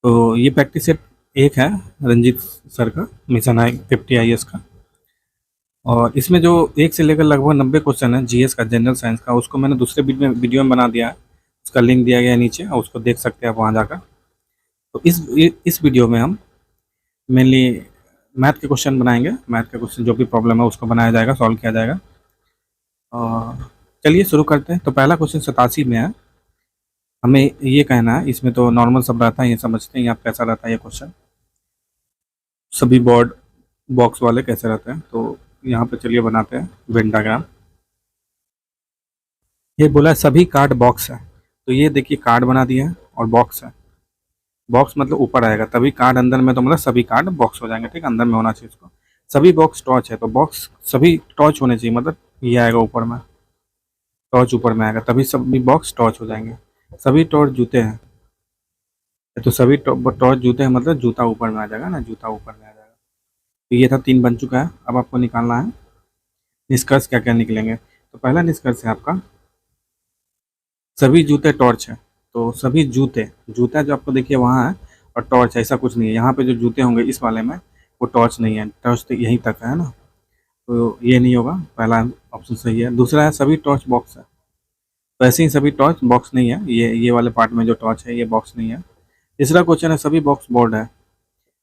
तो ये practice set एक है रंजीत सर का, मिशन आई 50 IAS का। और इसमें जो एक से लेकर लगभग 90 क्वेश्चन है जीएस का, जनरल साइंस का, उसको मैंने दूसरे वीडियो में बना दिया है। उसका लिंक दिया गया है नीचे, और उसको देख सकते हैं आप वहाँ जाकर। तो इस वीडियो में हम मेनली मैथ के क्वेश्चन बनाएंगे। मैथ के क्वेश्चन जो भी प्रॉब्लम है उसको बनाया जाएगा, सॉल्व किया जाएगा। और चलिए शुरू करते हैं। तो पहला क्वेश्चन 87 में है। हमें ये कहना है, इसमें तो नॉर्मल सब रहता है, ये समझते हैं आप कैसा रहता है ये क्वेश्चन। सभी बोर्ड बॉक्स वाले कैसे रहते हैं, तो यहाँ पे चलिए बनाते हैं वेन डायग्राम। ये बोला है सभी कार्ड बॉक्स है, तो ये देखिए कार्ड बना दिया है और बॉक्स है। बॉक्स मतलब ऊपर आएगा, तभी कार्ड अंदर में, तो मतलब सभी कार्ड बॉक्स हो जाएंगे। ठीक है, अंदर में होना चाहिए इसको। सभी बॉक्स टॉर्च है, तो बॉक्स सभी टॉर्च होने चाहिए, मतलब ये आएगा ऊपर में, टॉर्च ऊपर में आएगा, तभी सभी बॉक्स टॉर्च हो जाएंगे। सभी टॉर्च जूते हैं, तो सभी टॉर्च जूते हैं, मतलब जूता ऊपर में आ जाएगा ना, जूता ऊपर में आ जाएगा। तो ये था, 3 बन चुका है। अब आपको निकालना है निष्कर्ष क्या क्या निकलेंगे। तो पहला निष्कर्ष है आपका, सभी जूते टॉर्च है। तो सभी जूते, जूता जो आपको देखिए वहाँ है, और टॉर्च ऐसा कुछ नहीं है। यहाँ पे जो जूते होंगे इस वाले में, वो टॉर्च नहीं है, टॉर्च तो यहीं तक है ना। तो ये नहीं होगा, पहला ऑप्शन सही है। दूसरा है सभी टॉर्च बॉक्स है, तो ऐसे ही सभी टॉर्च बॉक्स नहीं है, ये वाले पार्ट में जो टॉर्च है ये बॉक्स नहीं है। तीसरा क्वेश्चन है सभी बॉक्स बोर्ड है,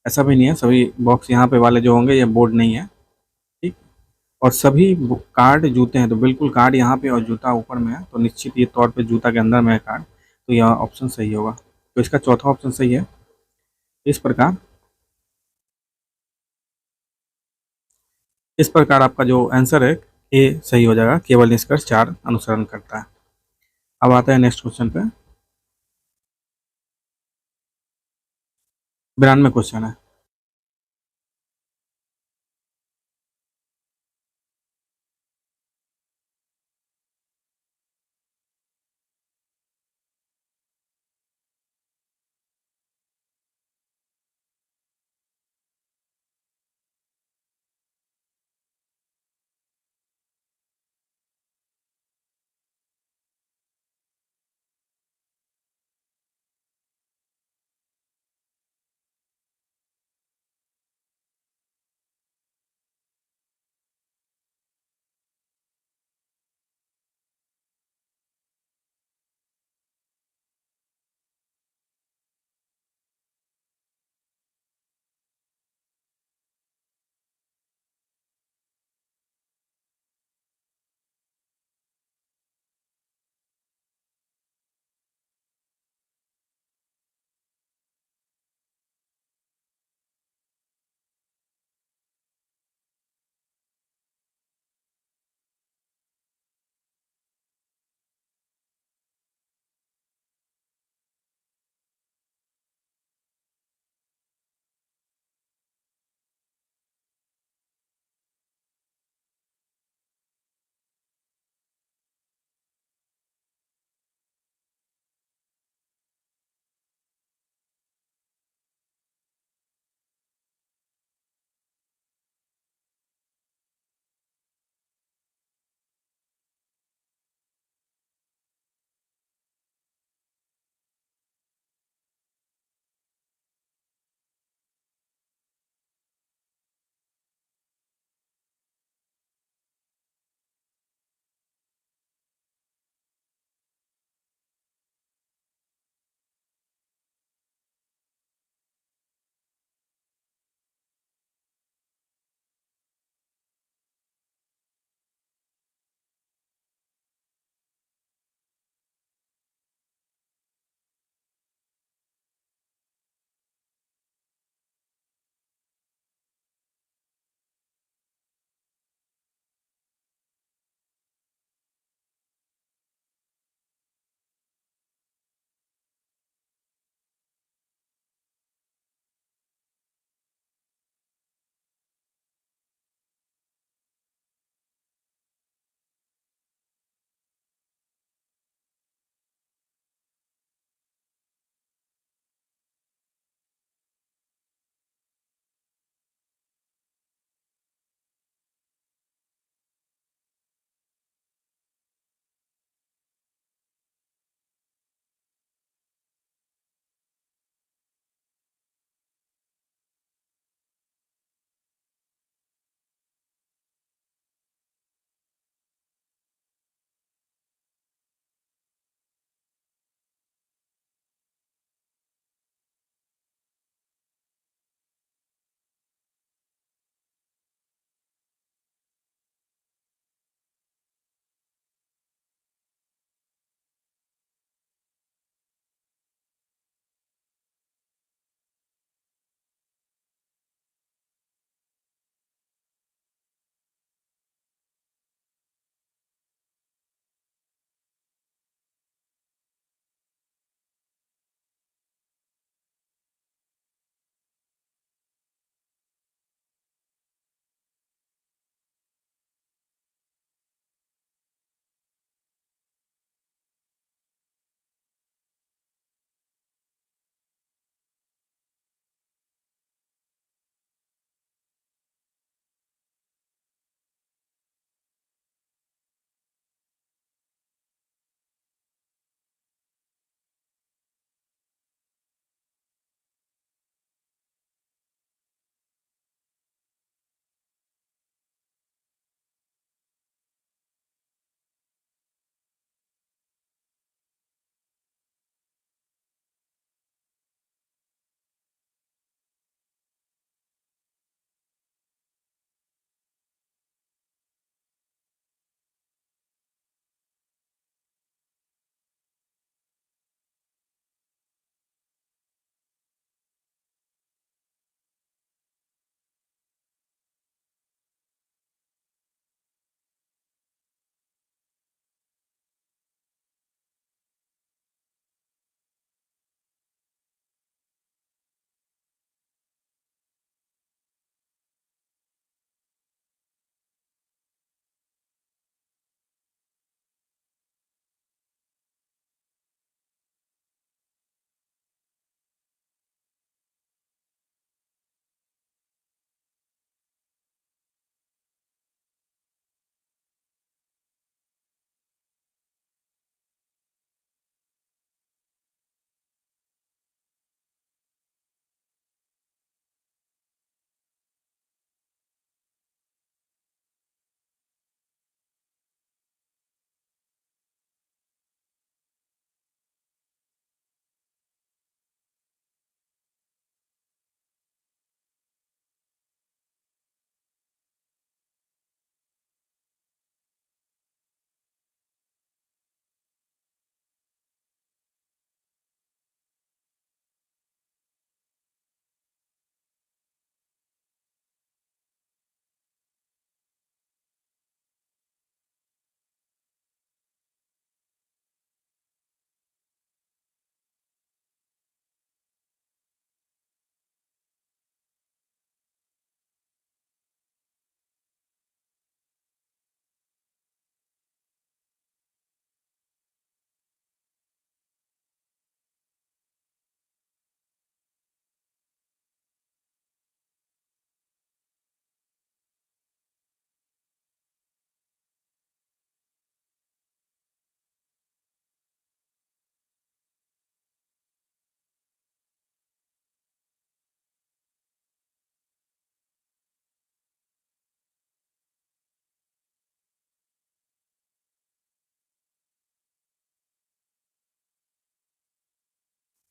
ऐसा भी नहीं है, सभी बॉक्स यहाँ पे वाले जो होंगे ये बोर्ड नहीं है। ठीक। और सभी कार्ड जूते हैं, तो बिल्कुल कार्ड यहाँ पे और जूता ऊपर में है, तो निश्चित ये तौर पे जूता के अंदर में है कार्ड, तो यह ऑप्शन सही होगा। तो इसका चौथा ऑप्शन सही है। इस प्रकार आपका जो आंसर है ए सही हो जाएगा, केवल निष्कर्ष 4 अनुसरण करता है। अब आता है नेक्स्ट क्वेश्चन पे। 92 क्वेश्चन है।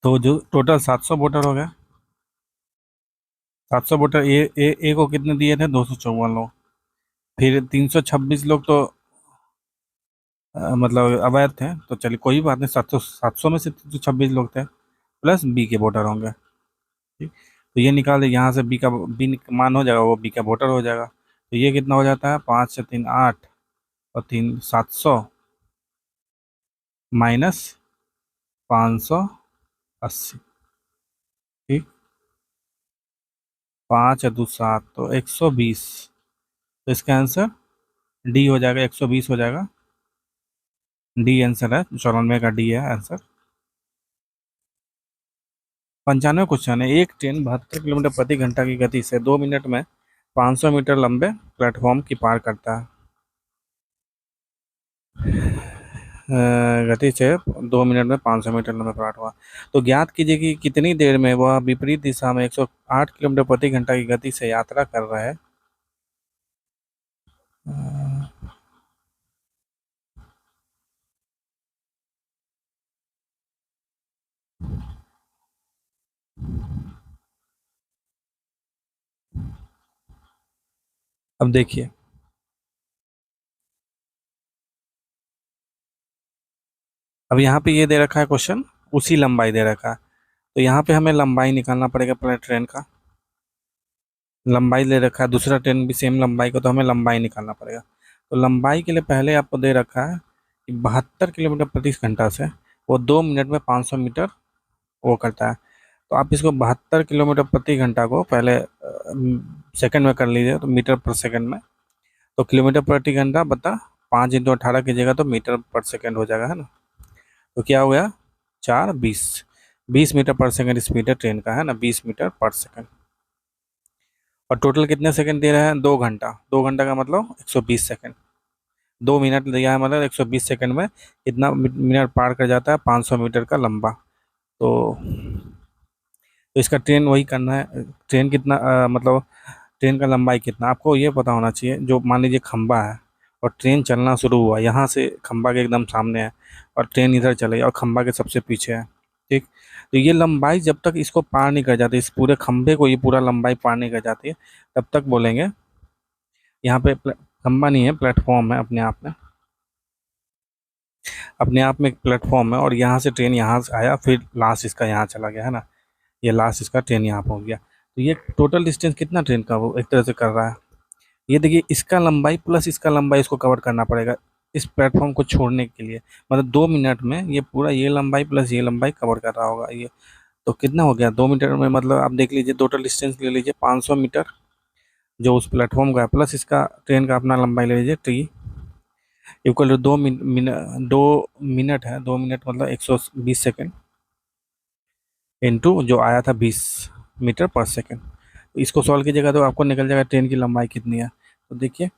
तो जो टोटल 700 वोटर हो गए। 700 वोटर ए को कितने दिए थे? 254 लोग। फिर 326 लोग तो मतलब अवैध थे, तो चलिए कोई बात नहीं, 700 में से 326 लोग थे, प्लस बी के वोटर होंगे। ठीक, तो ये निकाल दे यहाँ से, बी मान हो जाएगा, वो बी का वोटर हो जाएगा। तो ये कितना हो जाता है? 5 से 3 8, और 3 700 माइनस 580। ठीक, 5 या 2 7, तो 120। तो इसका आंसर डी हो जाएगा, 120 हो जाएगा। डी आंसर है, 94 का डी है आंसर। 95 क्वेश्चन है। एक ट्रेन 72 किलोमीटर प्रति घंटा की गति से 2 मिनट में 500 मीटर लंबे प्लेटफॉर्म की पार करता है। गति से 2 मिनट में 500 मीटर लंबे प्लेटफॉर्म। तो ज्ञात कीजिए कि कितनी देर में वह विपरीत दिशा में 108 किलोमीटर प्रति घंटा की गति से यात्रा कर रहा है। अ, अब देखिए, अब यहाँ पे ये दे रखा है क्वेश्चन, उसी लंबाई दे रखा है, तो यहाँ पे हमें लंबाई निकालना पड़ेगा पहले ट्रेन का। लंबाई दे रखा है, दूसरा ट्रेन भी सेम लंबाई का, तो हमें लंबाई निकालना पड़ेगा। तो लंबाई के लिए पहले आपको दे रखा है कि 72 किलोमीटर प्रति घंटा से वो 2 मिनट में 500 मीटर वो करता है। तो आप इसको 72 किलोमीटर प्रति घंटा को पहले सेकंड में कर लीजिए, तो मीटर पर सेकंड में। तो किलोमीटर प्रति घंटा बता 5 × 18 कीजिएगा तो मीटर पर सेकंड हो जाएगा, है ना। तो क्या हो गया? 4 20, 20 मीटर पर सेकंड स्पीड है ट्रेन का, है ना, 20 मीटर पर सेकंड। और टोटल कितने सेकंड दे रहे हैं? 2 घंटा। 2 घंटा का मतलब 120 सेकंड। 2 मिनट दिया है मतलब 120 सेकंड में कितना मिनट पार कर जाता है? 500 मीटर का लंबा। तो इसका ट्रेन वही करना है। ट्रेन कितना मतलब ट्रेन का लंबाई कितना, आपको ये पता होना चाहिए। जो मान लीजिए खंबा है और ट्रेन चलना शुरू हुआ, यहाँ से खंबा के एकदम सामने है, और ट्रेन इधर चले और खंबा के सबसे पीछे है। ठीक, तो ये लंबाई जब तक इसको पार नहीं कर जाती, इस पूरे खंबे को ये पूरा लंबाई पार नहीं कर जाती है, तब तक बोलेंगे यहाँ पे खंबा नहीं है, प्लेटफॉर्म है अपने आप में। अपने आप में एक प्लेटफॉर्म है, और यहाँ से ट्रेन यहाँ से आया, फिर लास्ट इसका यहाँ चला गया, है ना। ये लास्ट इसका ट्रेन यहाँ पहुँच गया। तो ये टोटल डिस्टेंस कितना ट्रेन का वो एक तरह से कर रहा है। ये देखिए, इसका लंबाई प्लस इसका लंबाई इसको कवर करना पड़ेगा इस प्लेटफॉर्म को छोड़ने के लिए। मतलब 2 मिनट में ये पूरा ये लंबाई प्लस ये लंबाई कवर कर रहा होगा ये। तो कितना हो गया 2 मीटर में? मतलब आप देख लीजिए, टोटल डिस्टेंस ले लीजिए 500 मीटर जो उस प्लेटफॉर्म का है, प्लस इसका ट्रेन का अपना लंबाई ले लीजिए टी, इक्वल टू 2 मिनट है। 2 मिनट मतलब 120 सेकेंड, इंटू जो आया था 20 मीटर पर सेकेंड। तो इसको सॉल्व कीजिएगा तो आपको निकल जाएगा ट्रेन की लंबाई कितनी है। तो देखिए,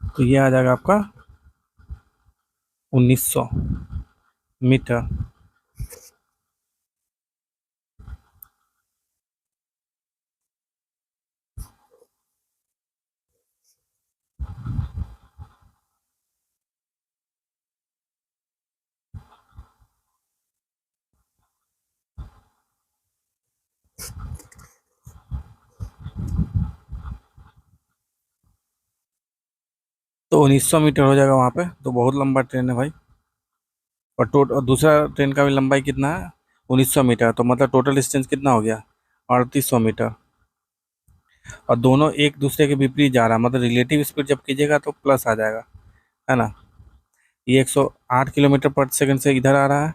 तो ये आ जाएगा आपका 1900 मीटर। तो 1900 मीटर हो जाएगा वहाँ पे, तो बहुत लंबा ट्रेन है भाई। और दूसरा ट्रेन का भी लंबाई कितना है? 1900 मीटर। तो मतलब टोटल डिस्टेंस कितना हो गया? 3800 मीटर। और दोनों एक दूसरे के विपरीत जा रहा है, मतलब रिलेटिव स्पीड जब कीजिएगा तो प्लस आ जाएगा, है ना। ये 108 किलोमीटर पर सेकंड से इधर आ रहा है,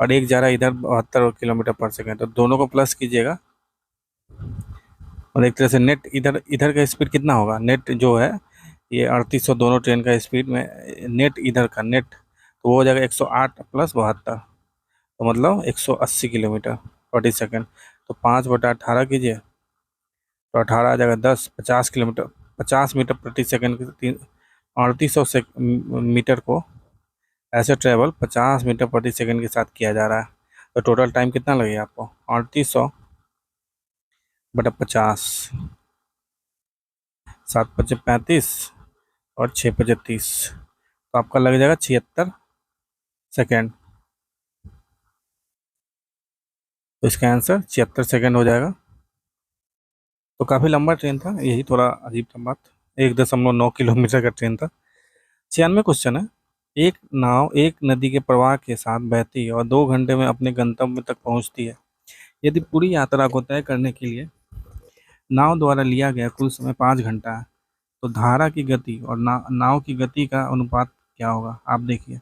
और एक जा रहा है इधर 72 किलोमीटर पर सेकंड, तो दोनों को प्लस कीजिएगा। और एक तरह से नेट इधर इधर का स्पीड कितना होगा? नेट जो है ये 3800 दोनों ट्रेन का स्पीड में, नेट इधर का नेट तो वो हो जाएगा 108 प्लस 72, तो मतलब 180 किलोमीटर प्रति सेकंड। तो 5/18 कीजिए, तो 18 आ जाएगा 10, 50 किलोमीटर, 50 मीटर प्रति सेकंड की 3800 मीटर को ऐसे ट्रेवल 50 मीटर प्रति सेकंड के साथ किया जा रहा है। तो टोटल टाइम कितना लगेगा आपको? 3800/50, 7×5 = 35 और 6×5 = 30, तो आपका लग जाएगा 76 सेकेंड। तो इसका आंसर 76 सेकेंड हो जाएगा। तो काफ़ी लंबा ट्रेन था, यही थोड़ा अजीब था बात। 1.9 किलोमीटर का ट्रेन था। 96 क्वेश्चन है। एक नाव एक नदी के प्रवाह के साथ बहती है और 2 घंटे में अपने गंतव्य तक पहुंचती है। यदि पूरी यात्रा को तय करने के लिए नाव द्वारा लिया गया कुल समय 5 घंटा है, तो धारा की गति और नाव की गति का अनुपात क्या होगा? आप देखिए,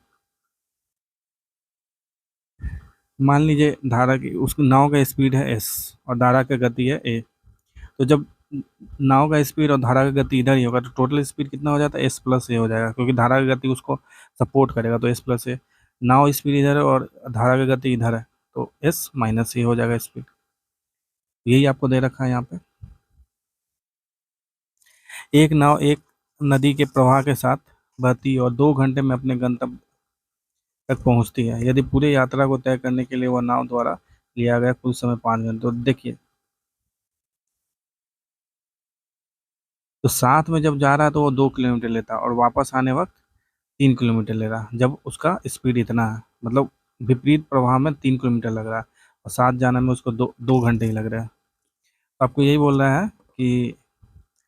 मान लीजिए धारा की उस नाव का स्पीड है s और धारा का गति है a। तो जब नाव का स्पीड और धारा का गति इधर ही होगा तो टोटल स्पीड कितना हो जाता है? s+a हो जाएगा, क्योंकि धारा की गति उसको सपोर्ट करेगा, तो s+a। नाव स्पीड इधर है और धारा की गति इधर है, तो s-a हो जाएगा स्पीड। यही आपको दे रखा है यहाँ पे। एक नाव एक नदी के प्रवाह के साथ बहती है और 2 घंटे में अपने गंतव्य तक पहुंचती है। यदि पूरे यात्रा को तय करने के लिए वह नाव द्वारा लिया गया कुल समय 5 घंटे। तो देखिए, तो साथ में जब जा रहा है तो वो 2 किलोमीटर लेता है और वापस आने वक्त 3 किलोमीटर ले रहा है, जब उसका स्पीड इतना है। मतलब विपरीत प्रवाह में 3 किलोमीटर लग रहा है और साथ जाने में उसको 2 घंटे ही लग रहा है। तो आपको यही बोल रहा है कि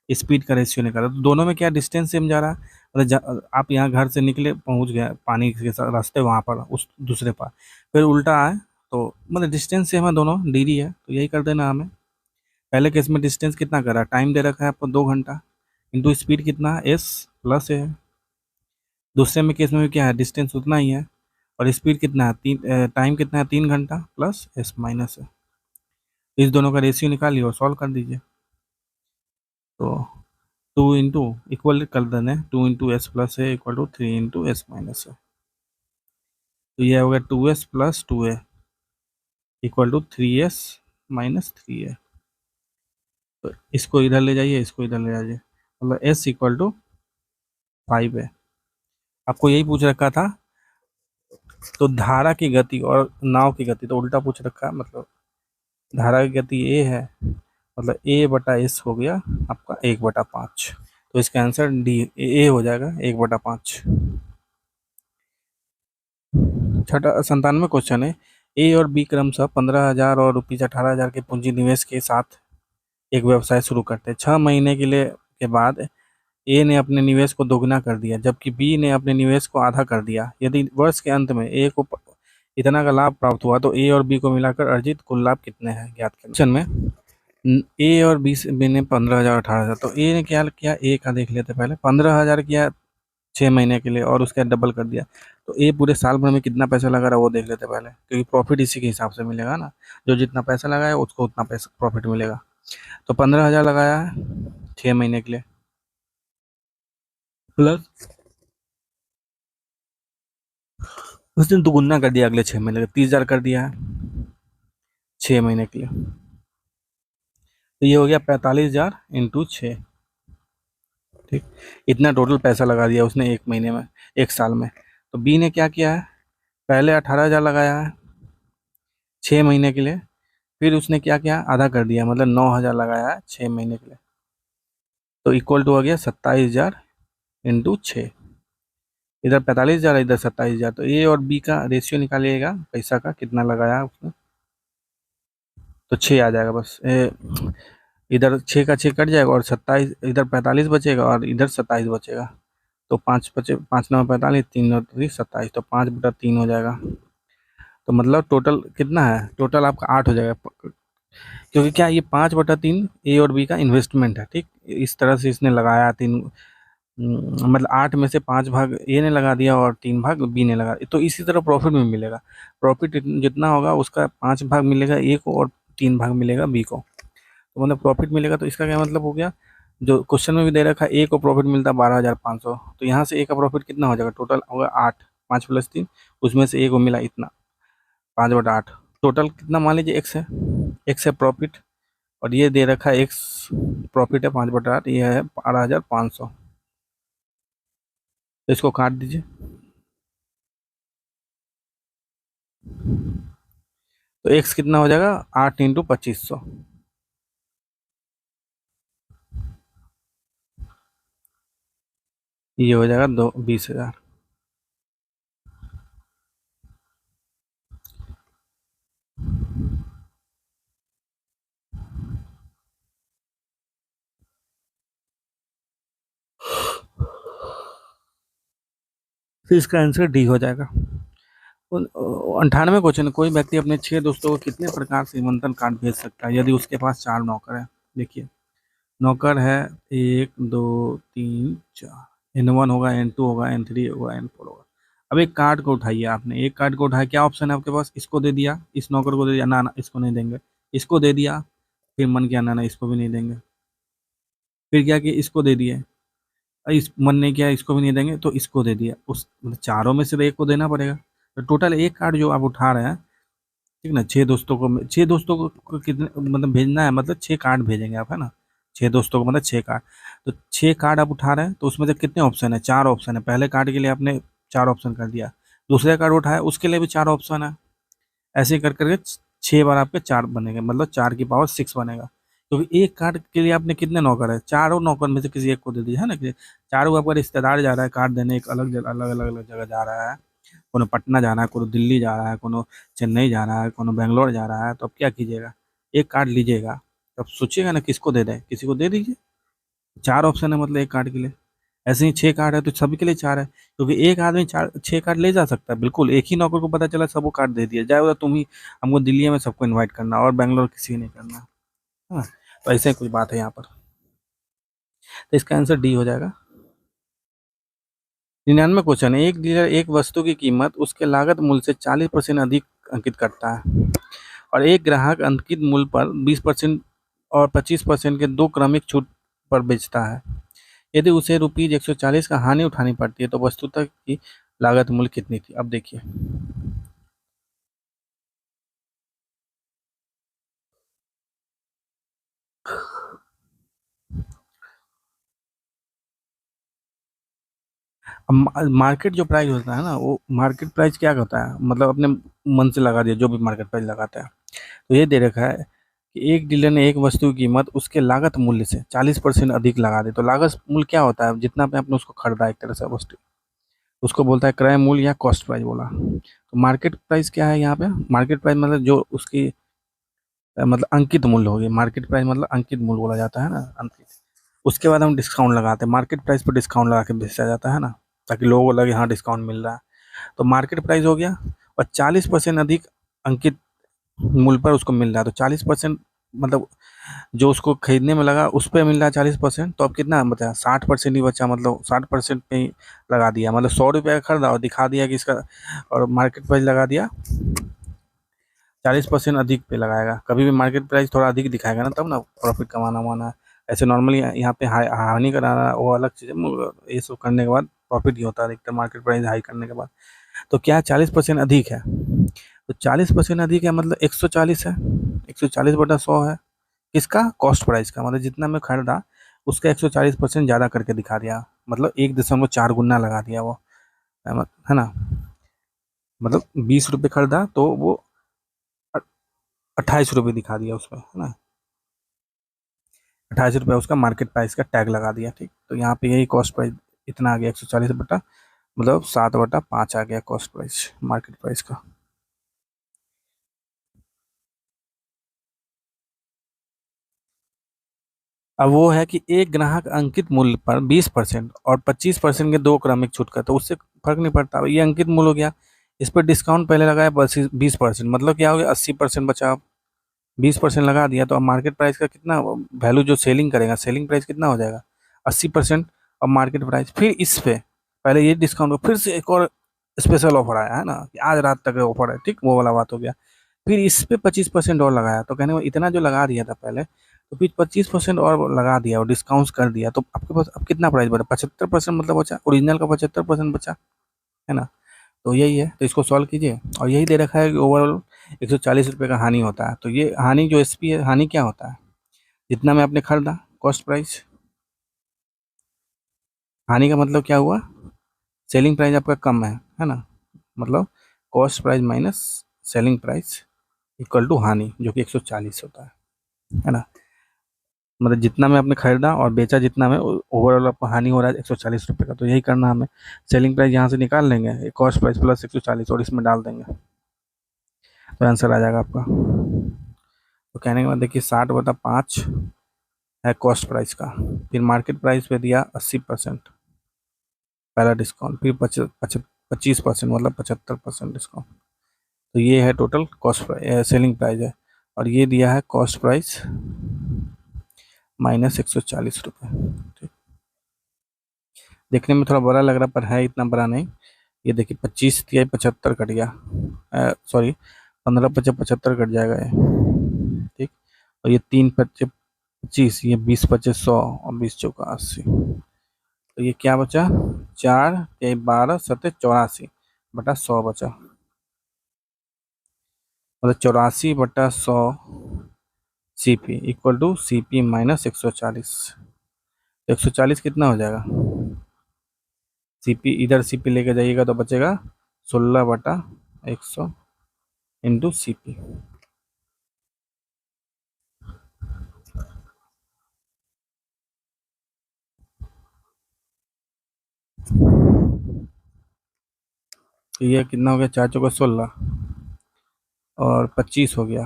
स्पीड का रेशियो निकाला। तो दोनों में क्या डिस्टेंस सेम जा रहा है? मतलब आप यहाँ घर से निकले, पहुँच गए पानी के रास्ते वहाँ पर उस दूसरे पार, फिर उल्टा आए तो मतलब डिस्टेंस सेम है, दोनों डी है, तो यही कर देना हमें। पहले केस में डिस्टेंस कितना कर रहा है? टाइम दे रखा है आपको 2 घंटा, इंटू स्पीड कितना है? s+a है। दूसरे में केस में भी क्या है? डिस्टेंस उतना ही है और स्पीड कितना है? टाइम कितना है? 3 घंटा प्लस s- है। इस दोनों का रेशियो निकालिए और सॉल्व कर दीजिए। तो 2 इक्वल कर देना, 2 × s+a = 3 × s-a। तो ये हो गया 2s+2a = 3s-3a। तो इसको इधर ले जाइए, इसको इधर ले जाइए, मतलब s = 5a। आपको यही पूछ रखा था। तो धारा की गति और नाव की गति तो उल्टा पूछ रखा है, मतलब धारा की गति a है, मतलब a/s हो गया आपका 1/5। तो इसका आंसर डी ए हो जाएगा, 1/5। छठा 97 क्वेश्चन है। ए और बी क्रमशः 15,000 और ₹18,000 के पूंजी निवेश के साथ एक व्यवसाय शुरू करते हैं। 6 महीने के बाद ए ने अपने निवेश को दोगुना कर दिया, जबकि बी ने अपने निवेश को आधा कर दिया। यदि वर्ष के अंत में ए को इतना का लाभ प्राप्त हुआ तो ए और बी को मिलाकर अर्जित कुल लाभ कितने हैं? ज्ञात करें। क्वेश्चन में ए और बी ने 15,000 18,000, तो ए ने क्या किया? ए का देख लेते पहले। 15,000 किया 6 महीने के लिए और उसका डबल कर दिया, तो ए पूरे साल भर में कितना पैसा लगा रहा है वो देख लेते पहले, क्योंकि प्रॉफिट इसी के हिसाब से मिलेगा ना। जो जितना पैसा लगाया उसको उतना पैसा प्रॉफिट मिलेगा। तो 15,000 लगाया है 6 महीने के लिए, प्लस उस दिन दुगुना कर दिया, अगले 6 महीने का 30,000 कर दिया है 6 महीने के लिए। तो ये हो गया 45,000 × 6। ठीक, इतना टोटल पैसा लगा दिया उसने 1 महीने में, 1 साल में। तो बी ने क्या किया है? पहले 18,000 लगाया है 6 महीने के लिए, फिर उसने क्या किया? आधा कर दिया, मतलब 9,000 लगाया है 6 महीने के लिए। तो इक्वल टू हो गया 27,000 × 6। इधर 45,000, इधर 27,000। तो ए और बी का रेशियो निकालिएगा, पैसा का कितना लगाया है उसने। तो 6 आ जाएगा बस। इधर 6 का 6 कट जाएगा और 27, इधर 45 बचेगा और इधर 27 बचेगा। तो 5 बचे, 5×9 = 45, 3×3 = 27, तो 5/3 हो जाएगा। तो मतलब टोटल कितना है? टोटल आपका 8 हो जाएगा, क्योंकि क्या ये 5/3 ए और बी का इन्वेस्टमेंट है। ठीक, इस तरह से इसने लगाया मतलब 8 में से 5 भाग ए ने लगा दिया और 3 भाग बी ने लगा दिया, तो इसी तरह प्रॉफिट में मिलेगा। प्रॉफिट जितना होगा उसका 5 भाग मिलेगा ए को और 3 भाग मिलेगा बी को, तो मतलब प्रॉफिट मिलेगा। तो इसका क्या मतलब हो गया? जो क्वेश्चन में भी दे रखा है ए को प्रॉफिट मिलता है 12,500, तो यहाँ से ए का प्रॉफिट कितना हो जाएगा? टोटल होगा 8, 5 + 3, उसमें से ए को मिला इतना 5/8। टोटल कितना मान लीजिए एक्स है प्रॉफिट, और ये दे रखा है एक्स प्रॉफिट है 5/8, ये है 12,500। तो इसको काट दीजिए। तो एक्स कितना हो जाएगा, 8 × 2500। ये हो जाएगा 20,000। फिर इसका आंसर डी हो जाएगा। 98 क्वेश्चन, कोई व्यक्ति अपने 6 दोस्तों को कितने प्रकार से निमंत्रण कार्ड भेज सकता है यदि उसके पास 4 नौकर है। देखिए, नौकर है 1 2 3 4, N1 होगा, N2 होगा, N3 होगा, N4 होगा। अब एक कार्ड को उठाइए, आपने एक कार्ड को उठाया, क्या ऑप्शन है आपके पास, इसको दे दिया, इस नौकर को दे दिया, ना ना इसको नहीं देंगे, इसको दे दिया, फिर मन किया ना ना इसको भी नहीं देंगे, फिर क्या कि इसको दे दिए, इस मन ने किया इसको भी नहीं देंगे, तो इसको दे दिया, उस मतलब चारों में से तो एक को देना पड़ेगा। तो टोटल एक कार्ड जो आप उठा रहे हैं, ठीक ना, 6 दोस्तों को कितने मतलब भेजना है, मतलब 6 कार्ड भेजेंगे आप, है ना। 6 दोस्तों को मतलब 6 कार्ड। तो 6 कार्ड आप उठा रहे हैं, तो उसमें से कितने ऑप्शन है, 4 ऑप्शन है। पहले कार्ड के लिए आपने 4 ऑप्शन कर दिया, दूसरे कार्ड उठाया उसके लिए भी 4 ऑप्शन है। ऐसे कर करके 6 बार आपके 4 बनेंगे, मतलब 4 की पावर 6 बनेगा। क्योंकि एक कार्ड के लिए आपने कितने नौकर है, चारों नौकर में से किसी एक को दे दिया है ना, कि चारों आपका रिश्तेदार जा रहा है कार्ड देने, एक अलग जगह, अलग अलग अलग जगह जा रहा है। कोनो पटना जा रहा है, कोनो दिल्ली जा रहा है, कोनो चेन्नई जा रहा है, कोनो बेंगलोर जा रहा है, तो अब क्या कीजिएगा, एक कार्ड लीजिएगा, तब सोचिएगा ना किसको दे दें, किसी को दे दीजिए। 4 ऑप्शन है मतलब एक कार्ड के लिए। ऐसे ही 6 कार्ड है तो सभी के लिए 4 है, क्योंकि एक आदमी 6 कार्ड ले जा सकता है, बिल्कुल एक ही नौकर को पता चला सबको कार्ड दे दिया जाए, तुम ही हमको दिल्ली में सबको इन्वाइट करना और बेंगलोर किसी को नहीं करना, है ना। तो ऐसे ही कुछ बात है यहाँ पर। तो इसका आंसर डी हो जाएगा। 99 क्वेश्चन है, एक डीलर एक वस्तु की कीमत उसके लागत मूल्य से 40% अधिक अंकित करता है और एक ग्राहक अंकित मूल्य पर 20% और 25% के दो क्रमिक छूट पर बेचता है। यदि उसे ₹140 का हानि उठानी पड़ती है तो वस्तुतः की लागत मूल्य कितनी थी। अब देखिए, अब मार्केट जो प्राइस होता है ना, वो मार्केट प्राइस क्या होता है, मतलब अपने मन से लगा दिया जो भी मार्केट प्राइस लगाता है। तो ये दे रखा है कि एक डीलर ने एक वस्तु की कीमत उसके लागत मूल्य से 40% अधिक लगा दी। तो लागत मूल्य क्या होता है, जितना पे आपने उसको खरीदा एक तरह से वस्तु, उसको बोलता है क्रय मूल्य या कॉस्ट प्राइस बोला। तो मार्केट प्राइस क्या है यहाँ पे, मार्केट प्राइस मतलब जो उसकी मतलब अंकित मूल्य होगी, मार्केट प्राइस मतलब अंकित मूल्य बोला जाता है ना, अंकित। उसके बाद हम डिस्काउंट लगाते हैं, मार्केट प्राइस पर डिस्काउंट लगा के बेचा जाता है ना, ताकि लोगों को लगे हाँ डिस्काउंट मिल रहा है। तो मार्केट प्राइस हो गया, और 40% अधिक अंकित मूल्य पर उसको मिल रहा है। तो 40% मतलब जो उसको खरीदने में लगा उस पे मिल रहा है 40%, तो अब कितना बचा, 60% ही बचा, मतलब 60% पे ही लगा दिया, मतलब 100 रुपये का खरीदा और दिखा दिया कि इसका, और मार्केट प्राइस लगा दिया 40% अधिक पे लगाएगा। कभी भी मार्केट प्राइस थोड़ा अधिक दिखाएगा ना, तब ना प्रॉफिट कमाना वाना। ऐसे नॉर्मली यहाँ पे हानि कराना वो अलग चीज़ है, ये सब करने के बाद प्रॉफिट ही होता है अधिकतर मार्केट प्राइस हाई करने के बाद। तो क्या 40% अधिक है, तो 40% अधिक है मतलब 140 है, 140/100 है। किसका, कॉस्ट प्राइस का, मतलब जितना मैं खरीदा उसका 140% ज़्यादा करके दिखा दिया, मतलब 1.4 गुना लगा दिया वो, है ना। मतलब 20 रुपये खरीदा तो वो 28 रुपये दिखा दिया उसमें, है ना। 28 रुपये उसका मार्केट प्राइस का टैग लगा दिया, ठीक। तो यहाँ पे यही कॉस्ट प्राइस इतना आ गया, 140 बटा मतलब 7/5 आ गया कॉस्ट प्राइस मार्केट प्राइस का। अब वो है कि एक ग्राहक अंकित मूल्य पर 20% और 25% के दो क्रमिक छूट का, तो उससे फर्क नहीं पड़ता। अब ये अंकित मूल्य हो गया, इस पर डिस्काउंट पहले लगाया 20%, मतलब क्या हो गया, 80% बचा। 20% लगा दिया तो अब मार्केट प्राइस का कितना वैल्यू जो सेलिंग करेगा, सेलिंग प्राइस कितना हो जाएगा, 80%। अब मार्केट प्राइस फिर इस पे, पहले ये डिस्काउंट फिर से एक और स्पेशल ऑफर आया है ना, कि आज रात तक ऑफर है, ठीक, वो वाला बात हो गया। फिर इस पे 25% और लगाया, तो कहने को इतना जो लगा दिया था पहले, तो फिर 25% और लगा दिया और डिस्काउंट कर दिया, तो आपके पास अब कितना प्राइस बढ़ा, 75% मतलब बचा, ओरिजिनल का 75% बचा, है ना। तो यही है, तो इसको सॉल्व कीजिए, और यही दे रखा है कि ओवरऑल 140 रुपये का हानि होता है। तो ये हानि जो एसपी है, हानि क्या होता है, जितना में आपने खरीदा कॉस्ट प्राइस, हानि का मतलब क्या हुआ, सेलिंग प्राइस आपका कम है ना, मतलब cost price minus selling price equal to हानि, जो कि 140 होता है ना। मतलब जितना में आपने खरीदा और बेचा जितना में, ओवरऑल आपको हानि हो रहा है 140 रुपये का। तो यही करना हमें, सेलिंग प्राइस यहाँ से निकाल लेंगे, कॉस्ट प्राइस प्लस 140 और इसमें डाल देंगे, तो आंसर आ जाएगा आपका। तो कहने के बाद देखिए 60/5 है कॉस्ट प्राइस का, फिर मार्केट प्राइस पे दिया 80% पहला डिस्काउंट, फिर 25% मतलब 75% डिस्काउंट। तो ये है total cost price, selling price है। और ये दिया है कॉस्ट प्राइस माइनस 140 रुपये। ठीक, देखने में थोड़ा बड़ा लग रहा पर है इतना बड़ा नहीं। ये देखिए 25 दिया, 75 कट गया, सॉरी 15 पचे 75 कट जाएगा ये। ठीक, और ये 3 पचे 25, ये 20 पचे 100 और 20 चौका 80। तो ये क्या बचा, 4 या 12 सत्ते 84/100 बचा, मतलब 84/100 CP equal to CP minus 140। 140 कितना हो जाएगा, CP इधर CP लेके जाइएगा तो बचेगा 16/100 इंटू CP। तो ये कितना हो गया, 4 चौका 16 और 25 हो गया,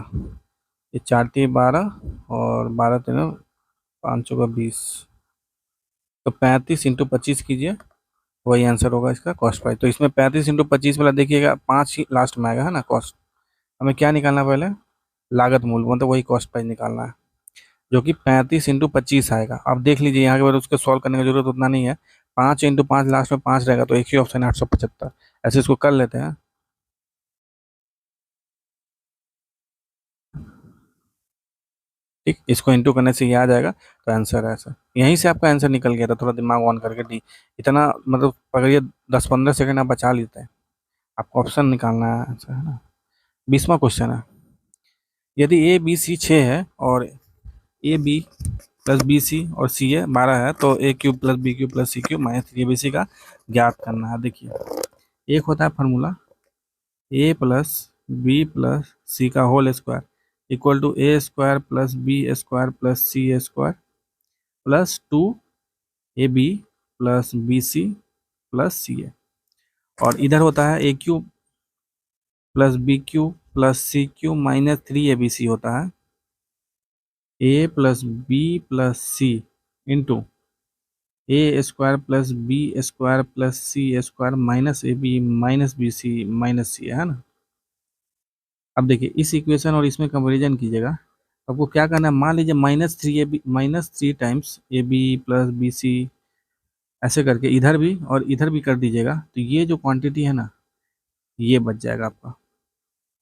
ये 4 3 12 और 12 3 5 चौका 20। तो 35 इंटू 25 कीजिए, वही आंसर होगा इसका कॉस्ट प्राइस। तो इसमें 35 इंटू 25 वाला देखिएगा 5 ही लास्ट में आएगा है ना कॉस्ट। हमें क्या निकालना है पहले, लागत मूल्य, मतलब वही कॉस्ट प्राइस निकालना है, जो कि 35 इंटू 25 आएगा। आप देख लीजिए यहाँ के बाद उसको सॉल्व करने की जरूरत उतना नहीं है, 5 इंटू 5 लास्ट में 5 रहेगा, तो एक ही ऑप्शन है 875। ऐसे इसको कर लेते हैं। ठीक, इसको इंटू करने से ये आ जाएगा, तो आंसर है ऐसा। यहीं से आपका आंसर निकल गया था, थोड़ा दिमाग ऑन करके डी, इतना मतलब पकड़िए 10-15 सेकंड आप बचा लेते हैं। आपको ऑप्शन निकालना है आंसर, है ना। 20वां क्वेश्चन है, यदि ए बी सी 6 है और A B plus B C और सी ए 12 है, तो A cube plus B cube plus C cube minus 3 ABC का ज्ञात करना है। देखिए एक होता है formula A plus B plus C का whole square equal to A square plus B square plus C square plus 2AB plus B C plus C A. और इधर होता है A cube plus B cube plus C cube minus 3ABC होता है A plus B plus C into A square plus B square plus C square minus A B minus B C minus C, है ना। अब देखिए इस equation और इसमें comparison कीजिएगा, आपको क्या करना है, मान लीजिए -3AB -3 times A B plus B C, ऐसे करके इधर भी और इधर भी कर दीजिएगा, तो ये जो क्वांटिटी है ना, ये बच जाएगा आपका।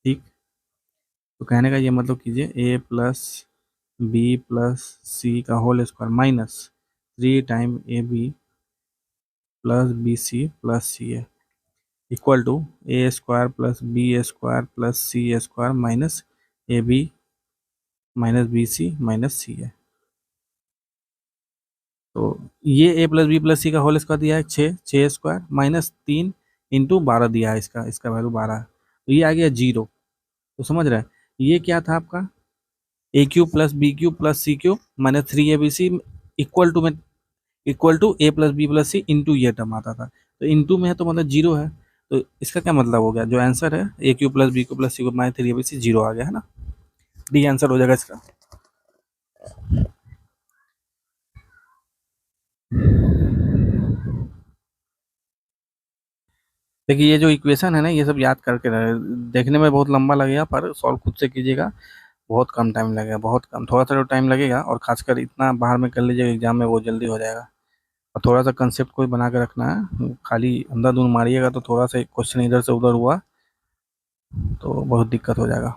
ठीक, तो कहने का ये मतलब कीजिए A plus B plus C का whole square minus 3 time AB plus B C plus C A equal to A square plus B square plus C square minus A B minus B C minus C है। तो ये A plus B plus C का whole square दिया है 6 square minus 3 into 12 दिया है, इसका value 12 है, तो ये आ गया 0। तो समझ रहे हैं, ये क्या था आपका A cube plus B cube plus C cube minus 3ABC equal to में equal to A plus B plus C into ये टर्म आता था, तो इंटू में है तो मतलब 0 है। तो इसका क्या मतलब हो गया, जो आंसर है A cube plus B cube plus C cube minus 3ABC 0 आ गया, है ना। डी आंसर हो जाएगा इसका। देखिए ये जो इक्वेशन है ना, ये सब याद करके रहे, देखने में बहुत लंबा लगेगा पर सॉल्व खुद से कीजिएगा, बहुत कम टाइम लगेगा, बहुत कम, थोड़ा सा जो टाइम लगेगा, और खासकर इतना बाहर में कर लीजिएगा एग्जाम में, वो जल्दी हो जाएगा। और थोड़ा सा कंसेप्ट को बना के रखना है, खाली अंधाधुंध मारिएगा तो थोड़ा सा क्वेश्चन इधर से उधर हुआ तो बहुत दिक्कत हो जाएगा।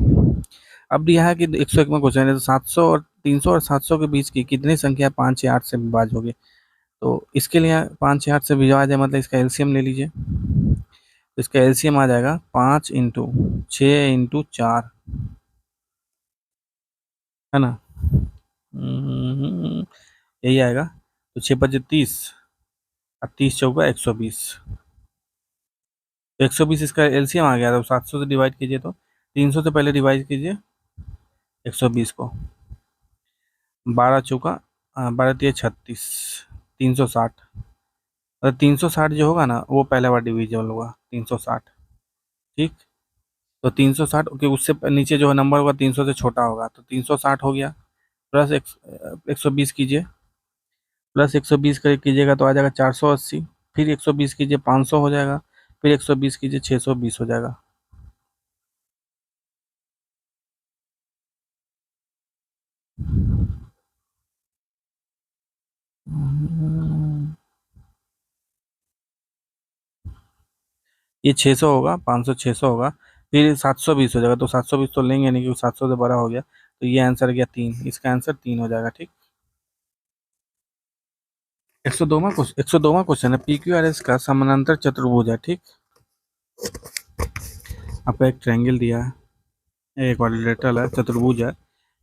अब दिया है कि 101 में क्वेश्चन है, तो 700 और 300 और 700 के बीच की कितनी संख्या 5 या 8 से विभाज्य होगी। तो इसके लिए 5 या 8 से विभाज्य है, मतलब इसका एलसीएम ले लीजिए, तो इसका एलसीएम आ जाएगा 5 इंटू 6 इंटू 4, है ना। यही आएगा। तो 6 5 30 और 30 चौका 120, तो 120 इसका एलसीएम आ गया, तो 700 से डिवाइड कीजिए, तो 300 से पहले डिवाइड कीजिए 120 को। 12 चौका 12 तिया 36, 360। और 360 जो होगा ना वो पहला बार डिविजिबल होगा 360। ठीक, तो 360 ओके, उससे नीचे जो है नंबर होगा 300 से छोटा होगा, तो 360 हो गया। प्लस 120 कीजिए, प्लस 120 कीजिएगा तो आ जाएगा 480। फिर 120 कीजिए 500 हो जाएगा। फिर 120 कीजिए 620 हो जाएगा। ये 600 होगा, 500 600 होगा, फिर 720 हो जाएगा। तो 720 तो लेंगे नहीं क्योंकि 700 से बड़ा हो गया, तो ये आंसर गया 3, इसका आंसर 3 हो जाएगा। ठीक, 102वां क्वेश्चन है, पी क्यू आर एस का समानांतर चतुर्भुज है। ठीक, आपको एक ट्रायंगल दिया है, एक क्वाड्रिलेटरल है, चतुर्भुज है।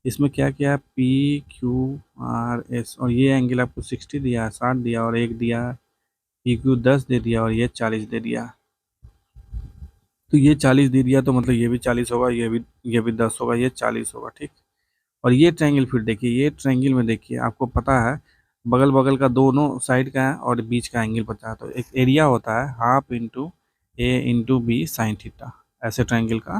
इसमें क्या क्या है, पी क्यू आर एस, और ये एंगल आपको 60 दिया है, 60 दिया, और एक दिया पी क्यू 10 दे दिया, और ये 40 दे दिया। तो ये 40 दे दिया तो मतलब ये भी 40 होगा, ये भी 10 होगा, ये 40 होगा। ठीक, और ये ट्रायंगल फिर देखिए, ये ट्रायंगल में देखिए आपको पता है बगल बगल का दोनों साइड का है और बीच का एंगल पता है, तो एक एरिया होता है half into A into B sine theta. ऐसे ट्रायंगल का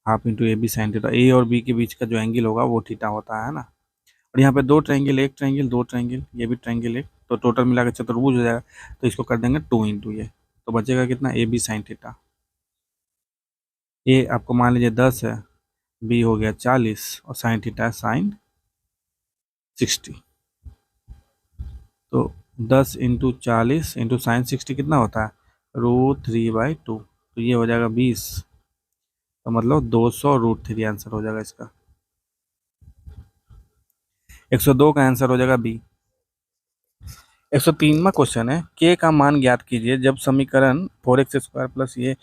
half into A B sine theta, A और बी के बीच का जो एंगल होगा वो थीटा होता है ना। और यहाँ पे दो ट्रायंगल, एक ट्रायंगल, दो ट्रायंगल, ये भी ट्रायंगल एक, तो टोटल मिलाकर चतुर्भुज हो जाएगा। तो इसको कर देंगे 2 इंटू ये, तो बचेगा कितना, ए बी साइन थीटा। ए आपको मान लीजिए 10 है, बी हो गया 40, और साइन थीटा है साइन 60। तो 10 इंटू 40 इंटू साइन 60 कितना होता है, √3/2, तो ये हो जाएगा 20, तो मतलब 200√3 आंसर हो जाएगा इसका। 102 का आंसर हो जाएगा बी। 103वां क्वेश्चन है, के का मान ज्ञात कीजिए जब समीकरण 4x² प्लस ये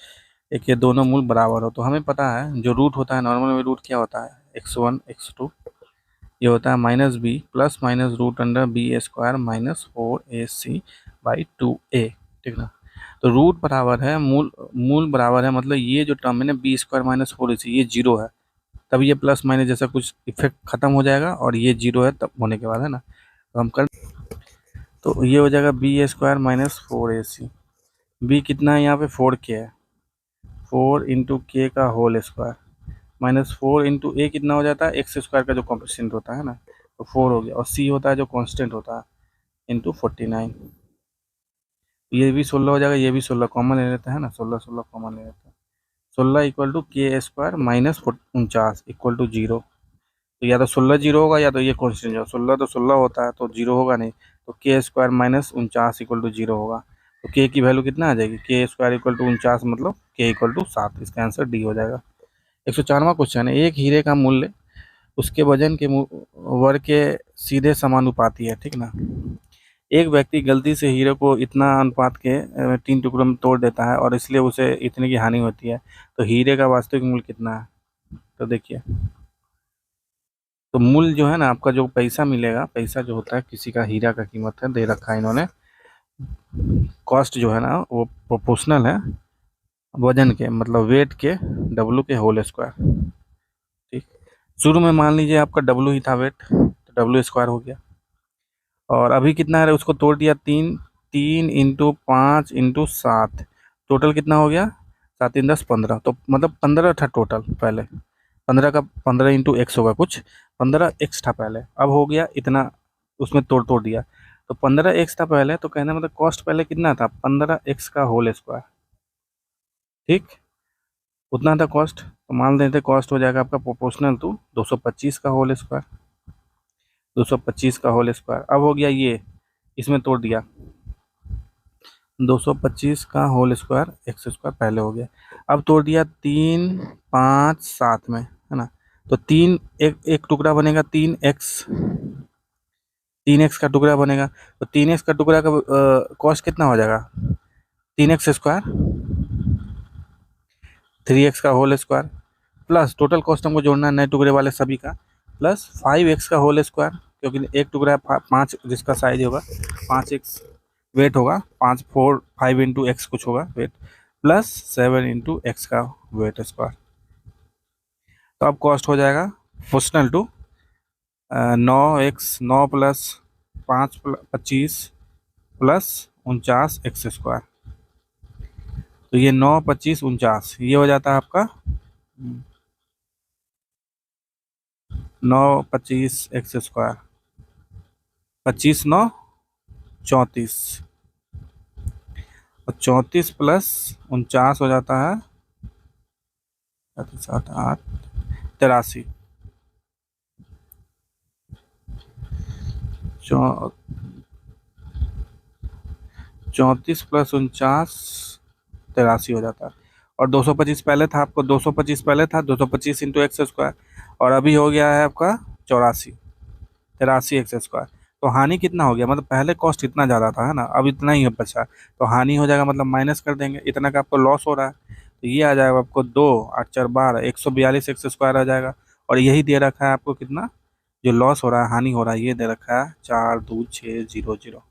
दोनों मूल बराबर हो। तो हमें पता है जो रूट होता है नॉर्मल में, रूट क्या होता है, x1 x2, ये होता है -b plus minus √b² minus 4ac/2a। ठीक ना, तो रूट बराबर है मूल बराबर है, मतलब ये जो टर्म है ना b² माइनस 4ac, ये जीरो है, तब ये प्लस माइनस जैसा कुछ इफेक्ट खत्म हो जाएगा, और ये जीरो है तब होने के बाद, है ना। तो हम कर, तो ये हो जाएगा b² माइनस 4ac। b कितना है यहाँ पे, 4k है, 4 इंटू के का होल स्क्वायर माइनस 4 इंटू ए कितना हो जाता है, x² का जो कॉम्पोनेंट होता है ना, तो 4 हो गया, और c होता है जो कांस्टेंट होता है, इंटू 49। ये भी 16 हो जाएगा, ये भी 16 कॉमन ले लेते हैं ना, 16 16 कॉमन ले लेते हैं। 16 equal to k² minus 49 equal to 0। तो या तो 16 जीरो होगा, या तो ये कॉन्स्टेंट हो, 16 तो 16 होता है तो जीरो होगा नहीं, तो k² माइनस 49 इक्वल टू 0 होगा। तो k की वैल्यू कितना आ जाएगी, k² इक्वल टू 49, मतलब k इक्वल टू 7, इसका आंसर डी हो जाएगा। 104वां क्वेश्चन है, एक हीरे का मूल्य उसके वजन के वर्ग के सीधे समानुपाती है। ठीक ना, एक व्यक्ति गलती से हीरे को इतना अनुपात के 3 टुकड़ों में तोड़ देता है और इसलिए उसे इतने की हानि होती है, तो हीरे का वास्तविक मूल्य कितना है। तो देखिए, तो मूल्य जो है ना, आपका जो पैसा मिलेगा, पैसा जो होता है किसी का, हीरा का कीमत है, दे रखा है इन्होंने, कॉस्ट जो है ना वो प्रोपोर्शनल है वजन के, मतलब वेट के डब्लू के होल स्क्वायर। ठीक, शुरू में मान लीजिए आपका डब्लू ही था वेट, तो डब्लू² हो गया, और अभी कितना है उसको तोड़ दिया 3, 3 इंटू 5 इंटू 7, टोटल कितना हो गया, 7 3 10 15, तो मतलब 15 था टोटल पहले, 15 का 15 इंटू एक्स होगा कुछ, 15x था पहले, अब हो गया इतना, उसमें तोड़ तोड़ दिया, तो 15x था पहले, तो कहना मतलब कॉस्ट पहले कितना था, 15x का होल स्क्वायर। ठीक, उतना था कॉस्ट, तो मान लेते कॉस्ट हो जाएगा आपका प्रोपोर्शनल टू 225 का होल स्क्वायर, 225 का होल स्क्वायर। अब हो गया ये, इसमें तोड़ दिया, 225 का होल स्क्वायर x² पहले हो गया, अब तोड़ दिया 3 5 7 में, है ना, तो एक टुकड़ा बनेगा 3x का टुकड़ा बनेगा, तो 3x का टुकड़ा का कॉस्ट कितना हो जाएगा, 3x² 3x का whole square, plus total cost हमको जोड़ना है नए टुकड़े वाले सभी का, प्लस 5x का होल स्क्वायर, क्योंकि एक टुकड़ा 5 जिसका साइज होगा 5x वेट होगा, 5 4 5 इंटू एक्स कुछ होगा वेट, प्लस 7 × x का वेट स्क्वायर। तो अब कॉस्ट हो जाएगा functional to 9x, 9 plus 5 25 plus 49 x²। तो ये 9 25 49 ये हो जाता है आपका 9 25 x²। 25 9 34 और 34 प्लस 49 हो जाता है 7 8 83। 34 प्लस 49 83 हो जाता है। और 225 पहले था आपको, 225 पहले था 225 × x²। और अभी हो गया है आपका 83 तो हानि कितना हो गया, मतलब पहले कॉस्ट इतना ज़्यादा था है ना, अब इतना ही बचा। तो हानि हो जाएगा मतलब माइनस कर देंगे, इतना का आपको लॉस हो रहा है। तो ये आ जाएगा आपको 2 8 4 12 142 x² आ जाएगा। और यही दे रखा है आपको कितना, जो लॉस हो रहा है, हानि हो रहा है, ये दे रखा है 42600।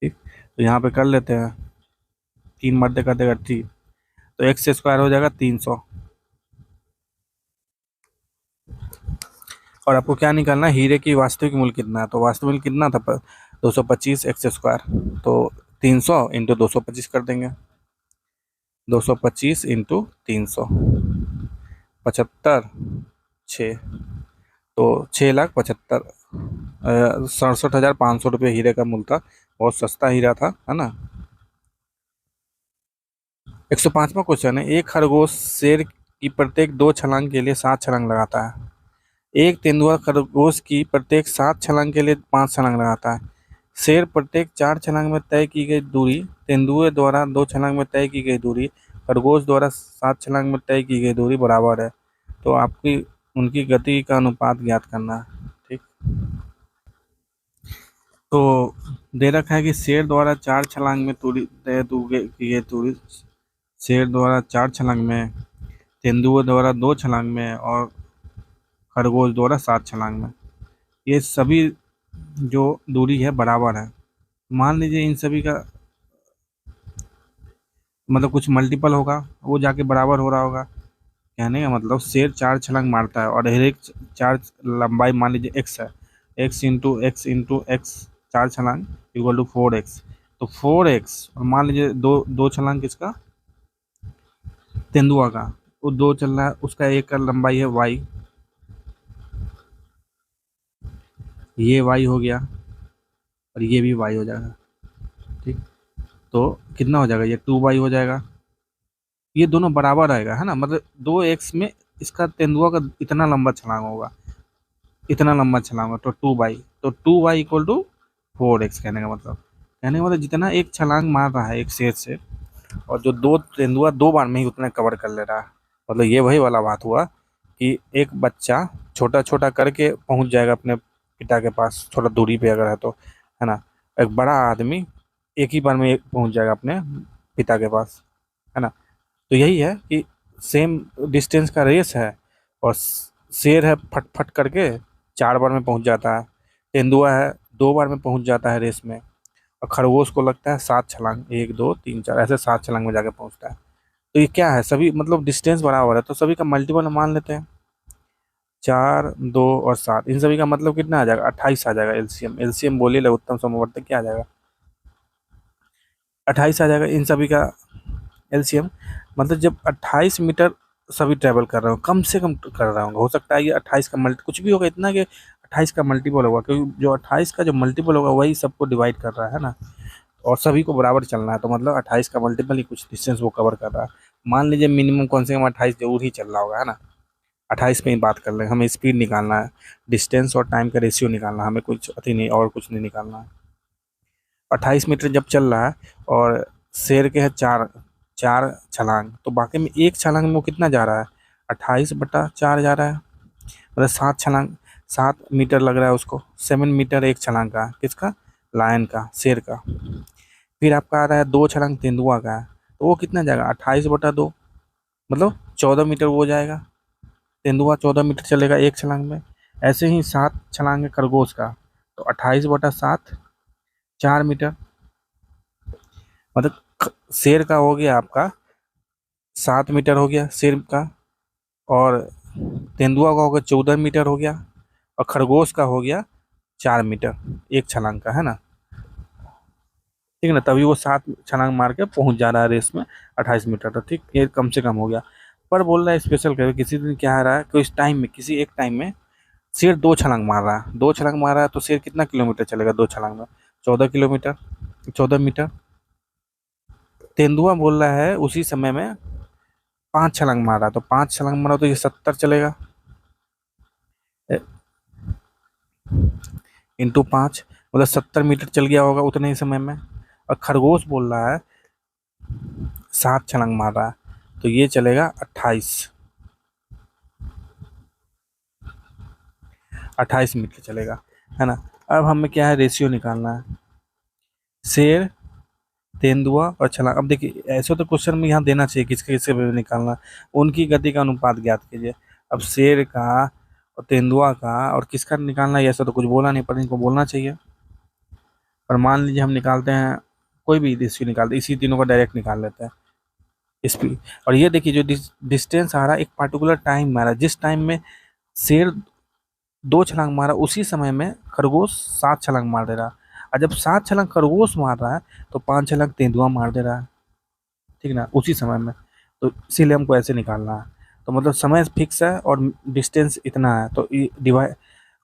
ठीक, तो यहाँ पे कर लेते हैं, 3 मर्दे कर देगा ठीक। तो x² हो जाएगा 300। और आपको क्या निकालना है, हीरे की वास्तविक मूल्य कितना है। तो वास्तविक मूल्य कितना था, 225 x²। तो 300 × 225 कर देंगे, 225 × 300 75 6। तो 6,75,000 67,500 रुपये हीरे का मूल्य था। बहुत सस्ता हीरा था है ना। 105वां क्वेश्चन है, एक खरगोश शेर की प्रत्येक 2 छलांग के लिए 7 छलांग लगाता है। एक तेंदुआ खरगोश की प्रत्येक 7 छलांग के लिए 5 छलांग लगाता है। शेर प्रत्येक 4 छलांग में तय की गई दूरी, तेंदुए द्वारा 2 छलांग में तय की गई दूरी, खरगोश द्वारा 7 छलांग में तय की गई दूरी बराबर है। तो आपकी उनकी गति का अनुपात ज्ञात करना है। ठीक, तो दे रखा है कि शेर द्वारा 4 छलांग में दूरी तय की गई दूरी, शेर द्वारा 4 छलांग में, तेंदुए द्वारा 2 छलांग में और खरगोश द्वारा 7 छलांग में। ये सभी जो दूरी है बराबर है। मान लीजिए इन सभी का मतलब कुछ मल्टीपल होगा, वो जाके बराबर हो रहा होगा। कहने का मतलब शेर 4 छलांग मारता है और हर एक 4 लंबाई मान लीजिए x है, x × x 4 छलांग = 4x। तो 4x और मान लीजिए दो दो छलांग किसका, तेंदुआ का, वो 2 चल रहा है, उसका एक का लंबाई है y, ये y हो गया और ये भी y हो जाएगा। ठीक, तो कितना हो जाएगा, ये 2y हो जाएगा। ये दोनों बराबर आएगा है ना, मतलब 2x में इसका तेंदुआ का इतना लंबा छलांग होगा, इतना लंबा छलांग होगा, तो 2y, तो 2y = 4x। कहने का मतलब जितना एक छलांग मार रहा है एक शेर से, और जो 2 तेंदुआ 2 बार में ही उतना कवर कर ले रहा है। मतलब ये वही वाला बात हुआ कि एक बच्चा छोटा छोटा करके पहुंच जाएगा अपने पिता के पास, थोड़ा दूरी पे अगर है तो, है ना। एक बड़ा आदमी एक ही बार में पहुंच जाएगा अपने पिता के पास, है ना। तो यही है कि सेम डिस्टेंस का रेस है, और शेर है फट फट करके 4 बार में पहुंच जाता है, तेंदुआ है 2 बार में पहुंच जाता है रेस में, और खरगोश को लगता है 7 छलांग, 1 2 3 4 ऐसे 7 छलांग में जाके पहुंचता है। तो ये क्या है, सभी मतलब डिस्टेंस बराबर है, तो सभी का मल्टीपल मान लेते हैं। 4 2 और 7, इन सभी का मतलब कितना आ जाएगा, 28 आ जाएगा। एलसीएम एलसीएम बोलिए लघुत्तम समवर्तक क्या आ जाएगा, 28 आ जाएगा इन सभी का एलसीएम। मतलब जब 28 मीटर सभी ट्रेवल कर रहे हो, कम से कम कर रहा होगा, हो सकता है ये 28 का मल्टी कुछ भी होगा इतना कि 28 का मल्टीपल होगा, क्योंकि जो 28 का जो मल्टीपल होगा वही सबको डिवाइड कर रहा है ना, और सभी को बराबर चलना है। तो मतलब 28 का मल्टीपल ही कुछ डिस्टेंस वो कवर कर रहा है। मान लीजिए मिनिमम कम से कम 28 जरूर ही चल रहा होगा, है ना। 28 पे ही बात कर लें, हमें स्पीड निकालना है, डिस्टेंस और टाइम का रेशियो निकालना है, हमें कुछ अति नहीं और कुछ नहीं निकालना है। 28 मीटर जब चल रहा है और शेर के है 4 4 छलांग, तो बाकी में एक छलांग में वो कितना जा रहा है, 28/4 जा रहा है, मतलब 7 छलांग, 7 मीटर लग रहा है उसको। 7 मीटर एक छलांग का, किसका, लायन का, शेर का। फिर आपका आ रहा है 2 छलांग तेंदुआ का है, तो वो कितना जाएगा, 28/2, मतलब 14 मीटर वो जाएगा। तेंदुआ 14 मीटर चलेगा एक छलांग में। ऐसे ही 7 छलांग है खरगोश का, तो 28/7 4 मीटर, मतलब शेर का हो गया आपका 7 मीटर हो गया शेर का, और तेंदुआ का हो गया 14 मीटर हो गया, और खरगोश का हो गया 4 मीटर एक छलांग का, है ना। ठीक है ना, तभी वो 7 छलांग मार के पहुंच जा रहा है रेस में 28 मीटर तक। ठीक, ये कम से कम हो गया। पर बोल रहा है स्पेशल कर किसी दिन क्या आ रहा है कि इस टाइम में, किसी एक टाइम में शेर 2 छलांग मार रहा है, 2 छलांग मार रहा है, तो शेर कितना किलोमीटर चलेगा 2 छलांग में? 14 किलोमीटर, 14 मीटर। तेंदुआ बोल रहा है उसी समय में 5 छलांग मारा, तो 5 छलांग मारा तो ये 70 चलेगा, इंटू 5, मतलब 70 मीटर चल गया होगा उतने ही समय में। और खरगोश बोल रहा है 7 छलांग मार रहा है, तो ये चलेगा 28 मीटर चलेगा, है ना। अब हमें क्या है, रेशियो निकालना है, शेर, तेंदुआ और छलांग। अब देखिए ऐसे तो क्वेश्चन में यहाँ देना चाहिए किसके किसके पे निकालना, उनकी गति का अनुपात ज्ञात कीजिए। अब शेर का और तेंदुआ का और किसका निकालना है, ऐसा तो कुछ बोला नहीं, पर इनको बोलना चाहिए। और मान लीजिए हम निकालते हैं, कोई भी रेशियो निकालते हैं, इसी तीनों का डायरेक्ट निकाल लेते हैं स्पीड। और ये देखिए जो डिस्टेंस आ रहा है एक पार्टिकुलर टाइम में आ रहा है, जिस टाइम में शेर 2 छलांग मारा उसी समय में खरगोश 7 छलांग मार दे रहा है। और जब 7 छलांग खरगोश मार रहा है तो 5 छलांग तेंदुआ मार दे रहा है, ठीक ना, उसी समय में। तो इसीलिए हमको ऐसे निकालना है। तो मतलब समय फिक्स है और डिस्टेंस इतना है, तो डिवाइड,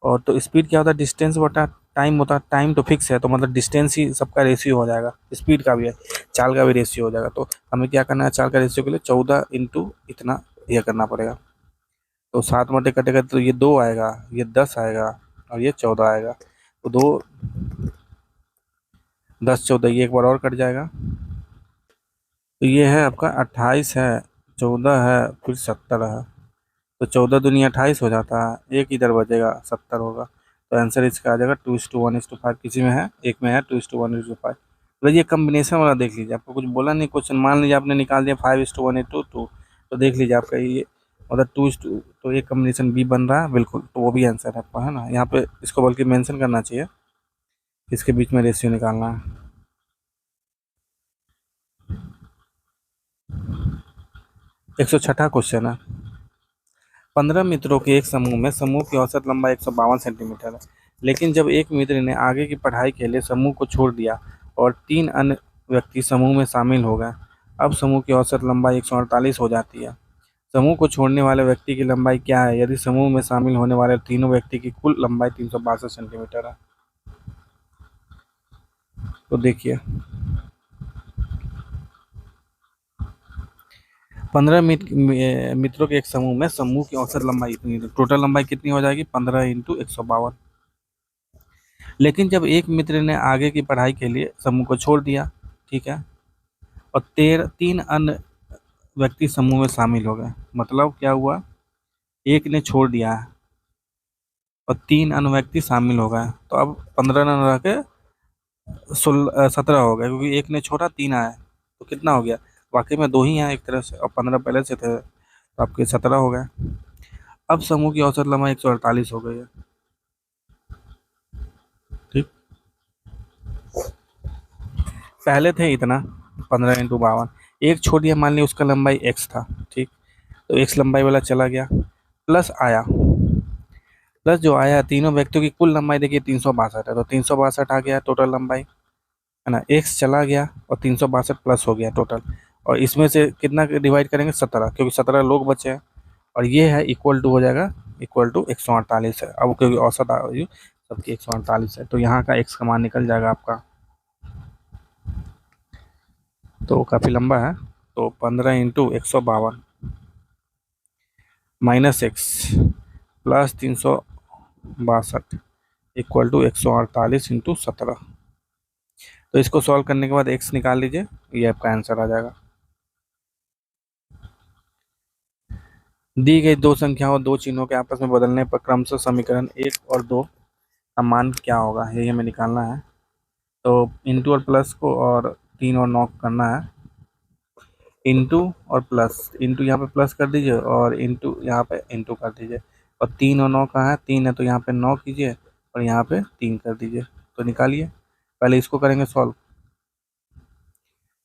और तो स्पीड क्या होता है, डिस्टेंस बटा टाइम होता है। टाइम तो फिक्स है, तो मतलब डिस्टेंस ही सबका रेशियो हो जाएगा, स्पीड का भी है, चाल का भी रेशियो हो जाएगा। तो हमें क्या करना है, चाल का रेशियो के लिए 14 इंटू इतना यह करना पड़ेगा। तो 7 कटेगा तो ये 2 आएगा, ये 10 आएगा, और ये 14 आएगा। तो 2, 10, 14, ये एक बार और कट जाएगा। तो ये है आपका 28 है, 14 है, फिर 70 है। तो 14 दूनी 28 हो जाता है, एक इधर बचेगा 70 होगा। तो आंसर इसका आ जाएगा 2:1:5। किसी में है, एक में है 2:1:5। तो ये कम्बिनेशन वाला देख लीजिए, आपको कुछ बोला नहीं क्वेश्चन, मान लीजिए आपने निकाल दिया 5:1:2, तो देख लीजिए आपका ये मतलब 2:, तो ये कम्बिनेशन बी बन रहा है बिल्कुल, तो वो भी आंसर है आपका, है ना। यहाँ पे इसको बल्कि मेंशन करना चाहिए, इसके बीच में रेशियो निकालना है। 106वां क्वेश्चन है, 15 मित्रों के एक समूह में समूह की औसत लंबाई 152 सेंटीमीटर है, लेकिन जब एक मित्र ने आगे की पढ़ाई के लिए समूह को छोड़ दिया और 3 अन्य व्यक्ति समूह में शामिल हो गए, अब समूह की औसत लंबाई 148 हो जाती है। समूह को छोड़ने वाले व्यक्ति की लंबाई क्या है यदि समूह में शामिल होने वाले तीनों व्यक्ति की कुल लंबाई 362 सेंटीमीटर है? तो देखिए 15 मित्रों के एक समूह में समूह की औसत लंबाई इतनी, टोटल लंबाई कितनी हो जाएगी, 15 इंटू 152। लेकिन जब एक मित्र ने आगे की पढ़ाई के लिए समूह को छोड़ दिया, ठीक है, और 3 अन्य व्यक्ति समूह में शामिल हो गए, मतलब क्या हुआ, एक ने छोड़ दिया है और 3 अन्य व्यक्ति शामिल हो गए, तो अब 15 न रह के 17 हो गए, क्योंकि एक ने छोड़ा 3 आए, तो कितना हो गया, वाकई में 2 ही हैं एक तरह से, और 15 पहले से थे, तो आपके 17 हो गए। अब समूह की औसत लंबाई 148 हो गई है। ठीक, पहले थे इतना 15 इंटू 52, एक छोड़ दिया, मान लिया उसका लंबाई एक्स था, ठीक, तो एक्स लंबाई वाला चला गया, प्लस आया, प्लस जो आया तीनों व्यक्तियों की कुल लंबाई देखिए 362 है, तो 362 आ गया टोटल लंबाई, है ना। एक्स चला गया और 362 प्लस हो गया टोटल, और इसमें से कितना डिवाइड करेंगे, 17, क्योंकि 17 लोग बचे हैं, और ये है इक्वल टू हो जाएगा, इक्वल टू 148 है। अब क्योंकि औसत आयु सबकी 148 है, तो यहाँ का एक्स का मान निकल जाएगा आपका, तो काफ़ी लंबा है। तो 15 into 152 minus X plus 362 equal to 148 into 17। तो इसको सॉल्व करने के बाद एक्स निकाल लीजिए, ये आपका आंसर आ जाएगा। दी गई दो संख्याओं दो चिन्हों के आपस में बदलने पर क्रमशः समीकरण 1 और 2 का मान क्या होगा, यही हमें निकालना है। तो इंटू और प्लस को और 3 और 9 करना है, इंटू और प्लस, इंटू यहाँ पे प्लस कर दीजिए और इंटू यहाँ पे इंटू कर दीजिए, और 3 और 9 कहाँ है, 3 है, तो यहाँ पे 9 कीजिए और यहाँ पे 3 कर दीजिए, तो निकालिए। पहले इसको करेंगे सॉल्व,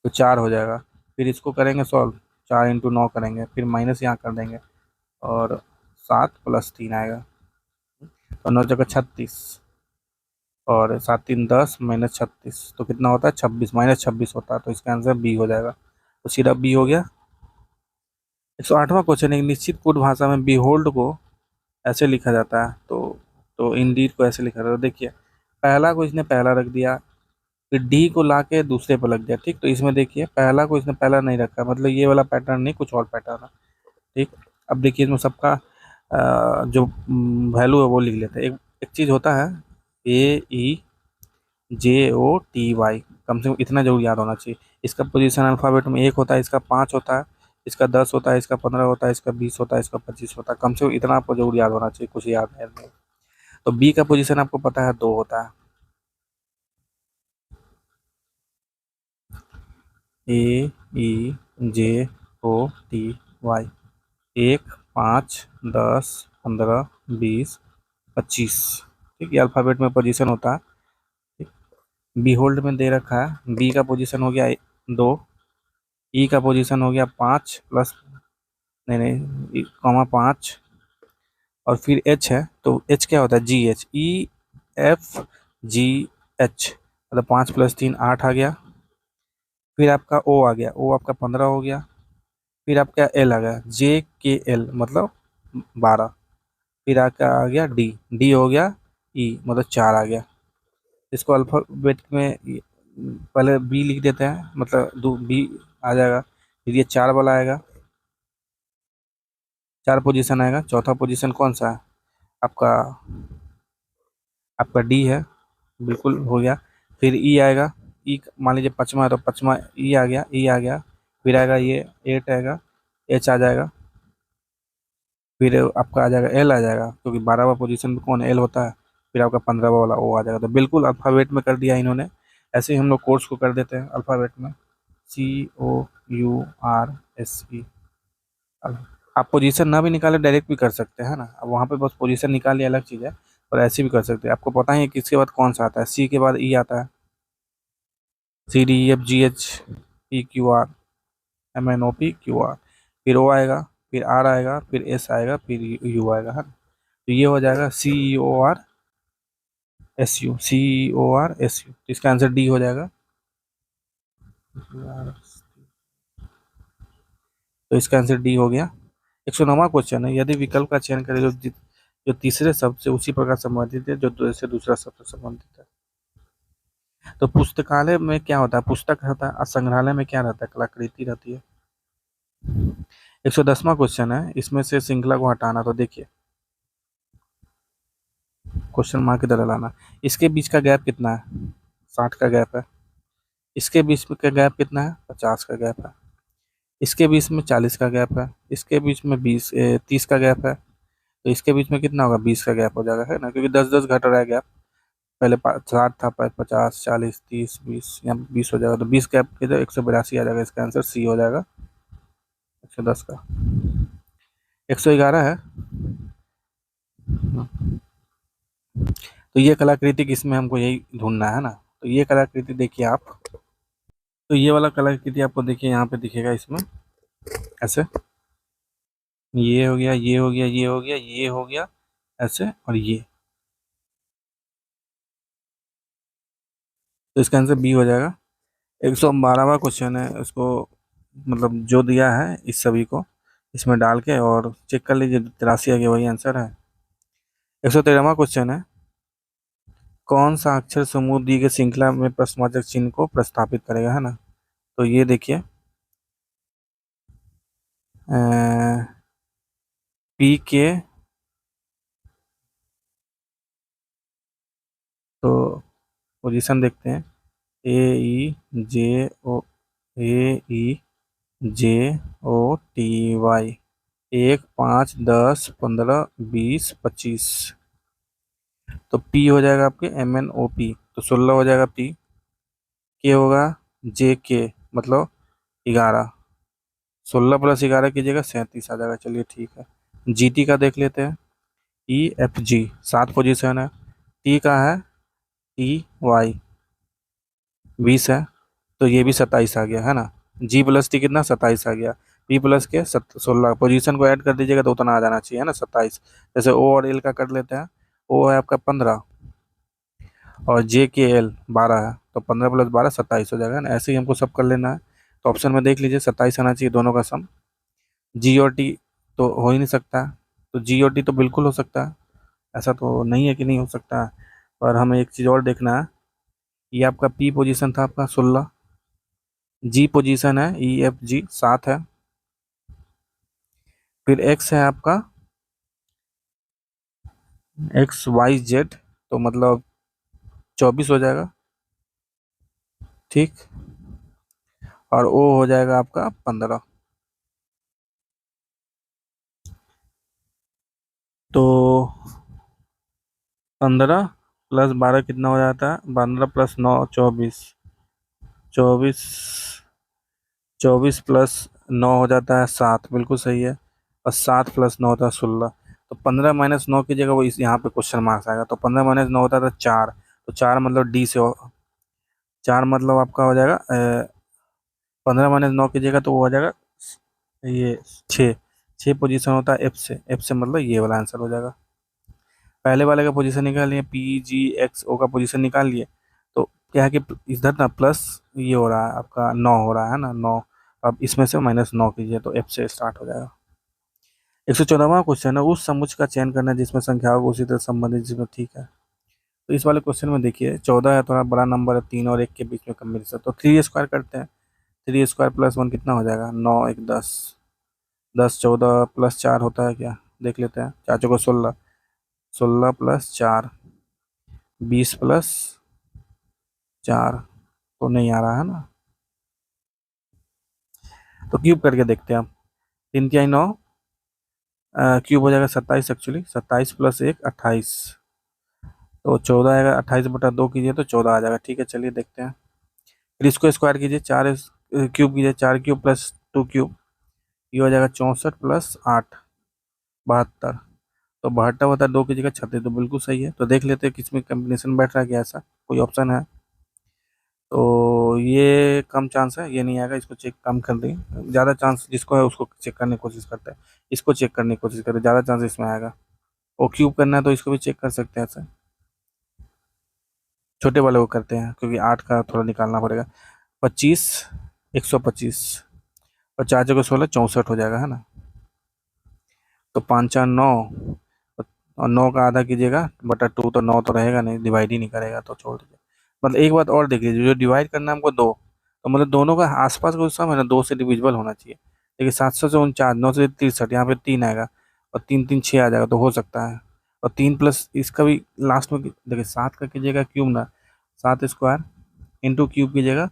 तो 4 हो जाएगा। फिर इसको करेंगे सॉल्व, 4 × 9 करेंगे, फिर माइनस यहाँ कर देंगे और 7 + 3 आएगा, तो 9 जगह 36, और 7 × 3 = 10 -36, तो कितना होता है 26, -26 होता है, तो इसका आंसर बी हो जाएगा। तो सीधा बी हो गया। 108वां क्वेश्चन, एक निश्चित कोड भाषा में बिहोल्ड को ऐसे लिखा जाता है, तो इंडीड को ऐसे लिखा जाता है। तो देखिए, पहला को इसने पहला रख दिया, फिर डी को ला के दूसरे पर लग दिया, ठीक। तो इसमें देखिए पहला को इसने पहला नहीं रखा, मतलब ये वाला पैटर्न नहीं, कुछ और पैटर्न है, ठीक। अब देखिए इसमें सबका जो वैल्यू है वो लिख लेते हैं। एक एक चीज़ होता है AEJOTY, कम से कम इतना जरूर याद होना चाहिए। इसका पोजीशन अल्फ़ाबेट में 1 होता है, इसका 5 होता है, इसका 10 होता है, इसका 15 होता है, इसका 20 होता है, इसका 25 होता है। कम से कम इतना आपको जरूर याद होना चाहिए, कुछ याद नहीं। तो बी का पोजीशन आपको पता है 2 होता है, AEJOTY, 1, 5, 10, 15, 20, 25, ठीक। ये अल्फ़ाबेट में पोजीशन होता है। बी होल्ड में दे रखा है, बी का पोजीशन हो गया 2, ई का पोजीशन हो गया 5 प्लस, नहीं नहीं, कॉमा 5, और फिर एच है, तो एच क्या होता है GH, EFGH, मतलब 5 + 3 8 आ गया। फिर आपका ओ आ गया, ओ आपका 15 हो गया। फिर आपका एल आ गया, JKL, मतलब 12। फिर आपका आ गया डी, डी हो गया ई, मतलब 4 आ गया। इसको अल्फ़ाबेट में पहले बी लिख देते हैं, मतलब दो बी आ जाएगा। फिर ये 4 वाला आएगा, 4 पोजीशन आएगा। चौथा पोजीशन कौन सा है आपका, आपका डी है, बिल्कुल हो गया। फिर ई आएगा, ई मान लीजिए 5वां है, तो 5वां ई आ गया, ई आ गया। फिर आएगा ये 8 आएगा, एच आ जाएगा। फिर आपका आ जाएगा एल आ जाएगा, क्योंकि 12वां पोजीशन पे कौन एल होता है। फिर आपका 15वां वाला ओ आ जाएगा। तो बिल्कुल अल्फ़ाबेट में कर दिया इन्होंने। ऐसे ही हम लोग कोर्स को कर देते हैं अल्फ़ाबेट में, COURSE। आप पोजीशन ना भी निकाले डायरेक्ट भी कर सकते हैं ना, अब वहाँ पे बस पोजीशन निकालिए अलग चीज़ है, और ऐसे भी कर सकते हैं। आपको पता ही है कि इसके बाद कौन सा आता है, सी के बाद ई आता है, CDEFGHPQRMNOPQR, फिर ओ आएगा, फिर आर आएगा, फिर एस आएगा, फिर यू आएगा, है ना। तो ये हो जाएगा CEORSU। तो इसका आंसर डी हो जाएगा। तो इसका आंसर डी हो गया। 109वां क्वेश्चन है, यदि विकल्प का चयन करें जो तीसरे शब्द से उसी प्रकार संबंधित है जो से दूसरा शब्द से संबंधित है। तो पुस्तकालय में क्या होता है, पुस्तक रहता है, और संग्रहालय में क्या रहता है, कलाकृति रहती है। 110वां क्वेश्चन है, इसमें से श्रृंखला को हटाना। तो देखिए क्वेश्चन मार्क इधर लाना। इसके बीच का गैप कितना है, 60 का गैप है। इसके बीच में का गैप कितना है, 50 का गैप है। इसके बीच में 40 का गैप है। इसके बीच में 30 का गैप है। तो इसके बीच में कितना होगा, 20 का गैप हो जाएगा, है ना, क्योंकि 10-10 घट रहा है गैप। पहले 60 था, 50, 40, 30, 20, यहाँ 20 हो जाएगा। तो 20 गैप किधर, 182 आ जाएगा। इसका आंसर सी हो जाएगा 110 का। 111 है। तो ये कलाकृति किसमें, हमको यही ढूंढना है ना। तो ये कलाकृति देखिए आप, तो ये वाला कलाकृति आपको देखिए यहाँ पे दिखेगा इसमें ऐसे, ये हो गया, ये हो गया, ये हो गया, ये हो गया ऐसे, और ये। तो इसका आंसर बी हो जाएगा। 112वां क्वेश्चन है, उसको मतलब जो दिया है इस सभी को इसमें डाल के और चेक कर लीजिए, 83 आ गया, वही आंसर है। 113वां क्वेश्चन है, कौन सा अक्षर समूह दी गई श्रृंखला में प्रश्नवाचक चिन्ह को प्रस्थापित करेगा, है ना। तो ये देखिए PK, तो पोजीशन देखते हैं, AEJOTY, 1, 5, 10, 15, 20, 25। तो P हो जाएगा आपके MNOP, तो 16 हो जाएगा P। K होगा JK, मतलब 11, 16 + 11 कीजिएगा, 37 आ जाएगा। चलिए ठीक है। GT का देख लेते हैं, EFG, 7 पोजीशन है। T का है TY, 20 है। तो ये भी 27 आ गया है ना। G+T कितना 27 आ गया। P+ के 16 पोजीशन को ऐड कर दीजिएगा तो उतना आ जाना चाहिए है ना 27। जैसे O और L का कर लेते हैं। O है आपका 15 और J के L 12 है, तो 15 + 12 27 हो जाएगा ना। ऐसे ही हमको सब कर लेना है। तो ऑप्शन में देख लीजिए 27 आना चाहिए दोनों का सम। G और T तो हो ही नहीं सकता, तो G और T तो बिल्कुल हो सकता है। ऐसा तो नहीं है कि नहीं हो सकता है। पर हमें एक चीज़ और देखना है। ये आपका P पोजीशन था आपका 16, G पोजीशन है EFG 7 है, फिर X है आपका XYZ, तो मतलब 24 हो जाएगा। ठीक। और O हो जाएगा आपका 15। तो 15 + 12 कितना हो जाता है, 15 + 9 24। 24, 24 + 9 हो जाता है 7, बिल्कुल सही है। और 7 + 9 होता है 16। तो 15 - 9 की जगह वो इस यहाँ पे क्वेश्चन मार्क्स आएगा। तो 15 - 9 होता था 4, तो 4 मतलब डी से 4 मतलब आपका हो जाएगा 15 - 9 की जगह तो वो हो जाएगा ये 6। 6 पोजीशन होता है एफ से मतलब ये वाला आंसर हो जाएगा। पहले वाले का पोजीशन निकाल लिए, PGXO का पोजीशन निकाल लिए। तो क्या है कि इधर ना प्लस ये हो रहा है आपका 9 हो रहा है ना 9। अब इसमें से -9 कीजिए तो एफ से स्टार्ट हो जाएगा। 114वां क्वेश्चन है, उस समुच्चय का चयन करना जिसमें संख्याओं को उसी तरह संबंधित जिसमें ठीक है। तो इस वाले क्वेश्चन में देखिए 14 है, थोड़ा बड़ा नंबर है, 3 और 1 के बीच में कम्बिनेशन, तो 3 स्क्वायर करते हैं। 3 स्क्वायर + 1 कितना हो जाएगा, 9 1 10, 10 14 + 4 होता है क्या, देख लेते हैं। 4 चौको 16, 16 + 4 20 + 4, तो नहीं आ रहा है ना। तो क्यूब करके देखते हैं हम। 3 × 9 क्यूब हो जाएगा 27, एक्चुअली 27 + 1 28, तो 14 आएगा। 28/2 कीजिए तो 14 आ जाएगा। ठीक है, चलिए देखते हैं। फिर इसको स्क्वायर कीजिए, 4 क्यूब कीजिए, 4 क्यूब + 2 क्यूब, ये हो जाएगा 64 + 8 72। तो 72/2 की जगह 36, तो बिल्कुल सही है। तो देख लेते हैं किसमें कम्बिनेशन बैठ रहा है, क्या ऐसा कोई ऑप्शन है। तो ये कम चांस है, ये नहीं आएगा, इसको चेक कम कर दें। ज़्यादा चांस जिसको है उसको चेक करने की कोशिश करते हैं। इसको चेक करने की कोशिश करें, ज़्यादा चांस इसमें आएगा। और क्यूब करना है तो इसको भी चेक कर सकते हैं ऐसे। छोटे वाले को करते हैं क्योंकि 8 का थोड़ा निकालना पड़ेगा। 25 125 और 4 जगह 16 64 हो जाएगा है ना। तो 5 4 9, और 9 का आधा कीजिएगा बटा 2, तो 9 तो रहेगा नहीं, डिवाइड ही नहीं करेगा, तो छोड़ दीजिए। मतलब एक बात और देख लीजिए, जो डिवाइड करना है हमको 2, तो मतलब दोनों का आसपास का सम है ना 2 से डिविजिबल होना चाहिए। देखिए 749, 9 से 63, यहाँ पे 3 आएगा, और 3 3 6 आ जाएगा, तो हो सकता है। और 3 प्लस इसका भी लास्ट में देखिए 7 का कीजिएगा क्यूब ना, 7 स्क्वायर इंटू क्यूब कीजिएगा,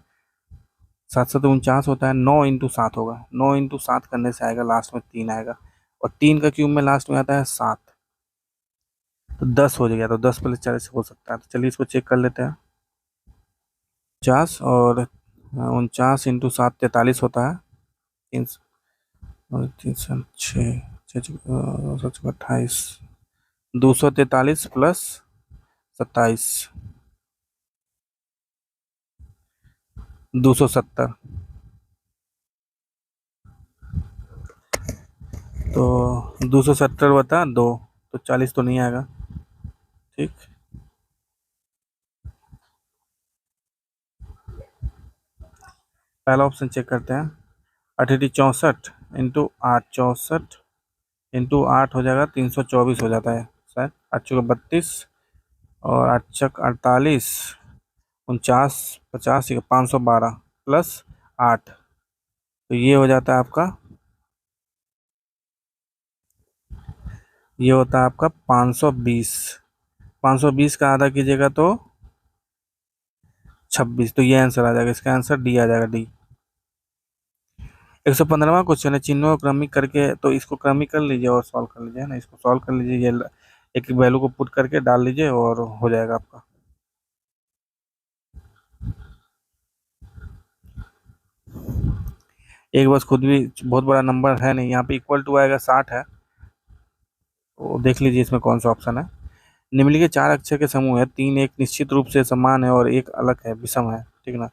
7 7 49 होता है, 9 × 7 होगा, 9 × 7 करने से आएगा लास्ट में 3 आएगा। और 3 का क्यूब में लास्ट में आता है 7, तो 10 हो जाएगा। तो 10 + 40 हो सकता है। तो चलिए इसको चेक कर लेते हैं। 50 और 49 × 7 43 होता है। 3 और 3 6 28, 243 + 27, 270। तो 270/2, तो 40 तो नहीं आएगा। ठीक। पहला ऑप्शन चेक करते हैं। 8 64 × 8 64 × 8 हो जाएगा 324 हो जाता है शायद। 8 चौका 32 और 8 छक 48, 49 50 512 + 8, तो ये हो जाता है आपका, ये होता है आपका 520। 520 का आधा कीजिएगा तो 26, तो ये आंसर आ जाएगा। इसका आंसर डी आ जाएगा, डी। 115वां क्वेश्चन है, चिन्हों को क्रमिक करके, तो इसको क्रमिक कर लीजिए और सॉल्व कर लीजिए है ना। इसको सॉल्व कर लीजिए, ये एक वैल्यू को पुट करके डाल लीजिए और हो जाएगा आपका। एक बस खुद भी बहुत बड़ा नंबर है नहीं, यहाँ पे इक्वल टू आएगा 60 है, तो देख लीजिए इसमें कौन सा ऑप्शन है। निम्नलिखित 4 अक्षर के समूह है, 3 एक निश्चित रूप से समान है और एक अलग है, विषम है, ठीक ना।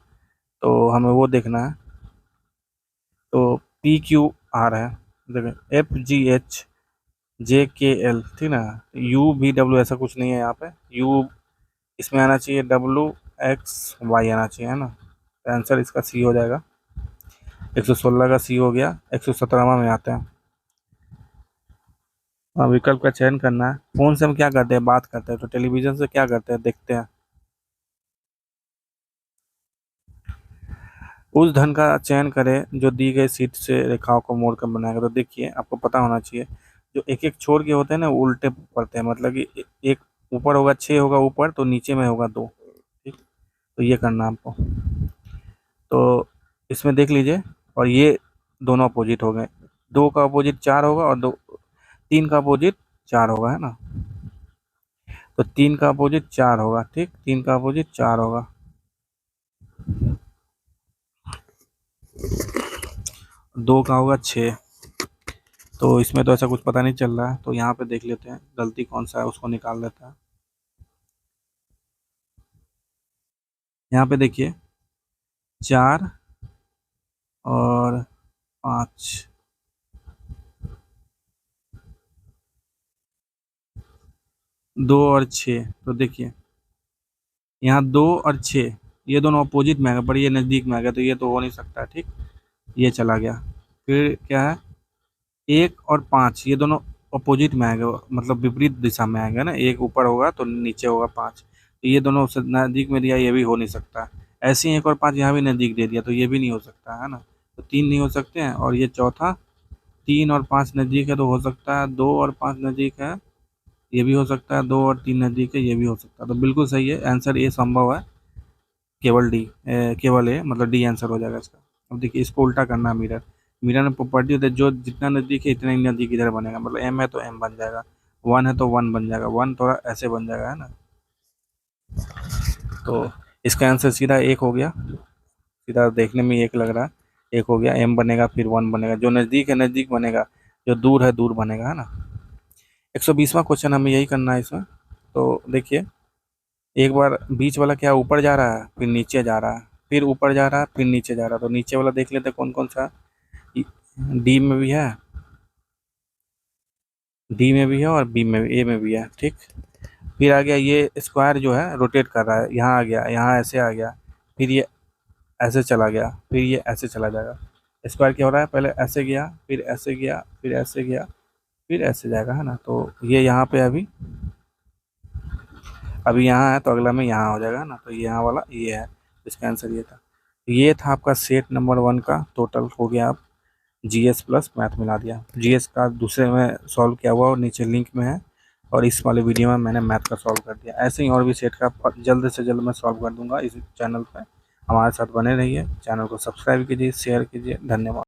तो हमें वो देखना है। तो पी क्यू आर है, देखो एफ जी एच जे के एल, ठीक ना। यू भी डब्ल्यू ऐसा कुछ नहीं है यहाँ पे, यू इसमें आना चाहिए, डब्ल्यू एक्स वाई आना चाहिए, है ना। तो आंसर इसका सी हो जाएगा। 116 का सी हो गया। 117वां में आते हैं। विकल्प का चयन करना है। फोन से हम क्या करते हैं, बात करते हैं, तो टेलीविजन से क्या करते हैं, देखते हैं। उस धन का चयन करें जो दी गई सीट से रेखाओं को मोड़कर बनाएगा। तो देखिए आपको पता होना चाहिए, जो एक एक छोर के होते हैं ना, वो उल्टे पड़ते हैं, मतलब कि एक ऊपर होगा 6 होगा ऊपर, तो नीचे में होगा 2। ठीक, तो ये करना है आपको। तो इसमें देख लीजिए, और ये दोनों अपोजिट हो गए। 2 का अपोजिट 4 होगा, और 3 का अपोजिट 4 होगा, है ना। तो 3 का अपोजिट 4 होगा, ठीक, 3 का अपोजिट 4 होगा। 2 का होगा 6। तो इसमें तो ऐसा कुछ पता नहीं चल रहा है, तो यहाँ पे देख लेते हैं गलती कौन सा है, उसको निकाल लेते हैं। यहाँ पे देखिए 4 और 5, 2 और 6। तो देखिए यहाँ 2 और 6, ये दोनों अपोजिट में आ गए, पर ये नज़दीक में आ गया, तो ये तो हो नहीं सकता, ठीक। ये चला गया। फिर क्या है, 1 और 5, ये दोनों अपोजिट में आएगा, मतलब विपरीत दिशा में आएगा ना, एक ऊपर होगा तो नीचे होगा 5, तो ये दोनों उससे नज़दीक में दिया, ये भी हो नहीं सकता। ऐसे ही 1 और 5 यहाँ भी नज़दीक दे दिया, तो ये भी नहीं हो सकता, है ना। तो 3 नहीं हो सकते हैं, और ये चौथा, 3 और 5 नज़दीक है तो हो सकता है, 2 और 5 नज़दीक है, ये भी हो सकता है, 2 और 3 नज़दीक है, ये भी हो सकता है। तो बिल्कुल सही है, आंसर ए संभव है, केवल डी, केवल ए, मतलब डी आंसर हो जाएगा इसका। अब देखिए इसको उल्टा करना है। मिरर, मिरर में प्रॉपर्टी होती है, जो जितना नज़दीक है इतना ही नज़दीक इधर बनेगा, मतलब एम है तो एम बन जाएगा, 1 है तो 1 बन जाएगा, 1 थोड़ा ऐसे बन जाएगा, है ना। तो इसका आंसर सीधा 1 हो गया, सीधा देखने में 1 लग रहा है, 1 हो गया, एम बनेगा फिर 1 बनेगा, जो नज़दीक है नज़दीक बनेगा, जो दूर है दूर बनेगा, है ना। 120वां क्वेश्चन हमें यही करना है इसमें। तो देखिए एक बार बीच वाला क्या ऊपर जा रहा है, फिर नीचे जा रहा है, फिर ऊपर जा रहा है, फिर नीचे जा रहा है। तो नीचे वाला देख लेते हैं कौन कौन सा, डी में भी है, डी में भी है, और बी में भी, ए में भी है, ठीक। फिर आ गया ये स्क्वायर जो है रोटेट कर रहा है, यहाँ आ गया, यहाँ ऐसे आ गया, फिर ये ऐसे चला गया, फिर ये ऐसे चला जाएगा। स्क्वायर क्या हो रहा है, पहले ऐसे गया, फिर ऐसे गया, फिर ऐसे गया, फिर ऐसे जाएगा, है ना। तो ये यहाँ पे अभी अभी यहाँ है, तो अगला में यहाँ हो जाएगा ना, तो यहाँ वाला ये है, इसका आंसर ये था। ये था आपका सेट नंबर 1 का टोटल हो गया। आप जीएस प्लस मैथ मिला दिया, जीएस का दूसरे में सॉल्व किया हुआ और नीचे लिंक में है, और इस वाले वीडियो में मैंने मैथ का सॉल्व कर दिया। ऐसे ही और भी सेट का जल्द से जल्द मैं सॉल्व कर दूंगा इस चैनल पर। हमारे साथ बने रहिए, चैनल को सब्सक्राइब कीजिए, शेयर कीजिए। धन्यवाद।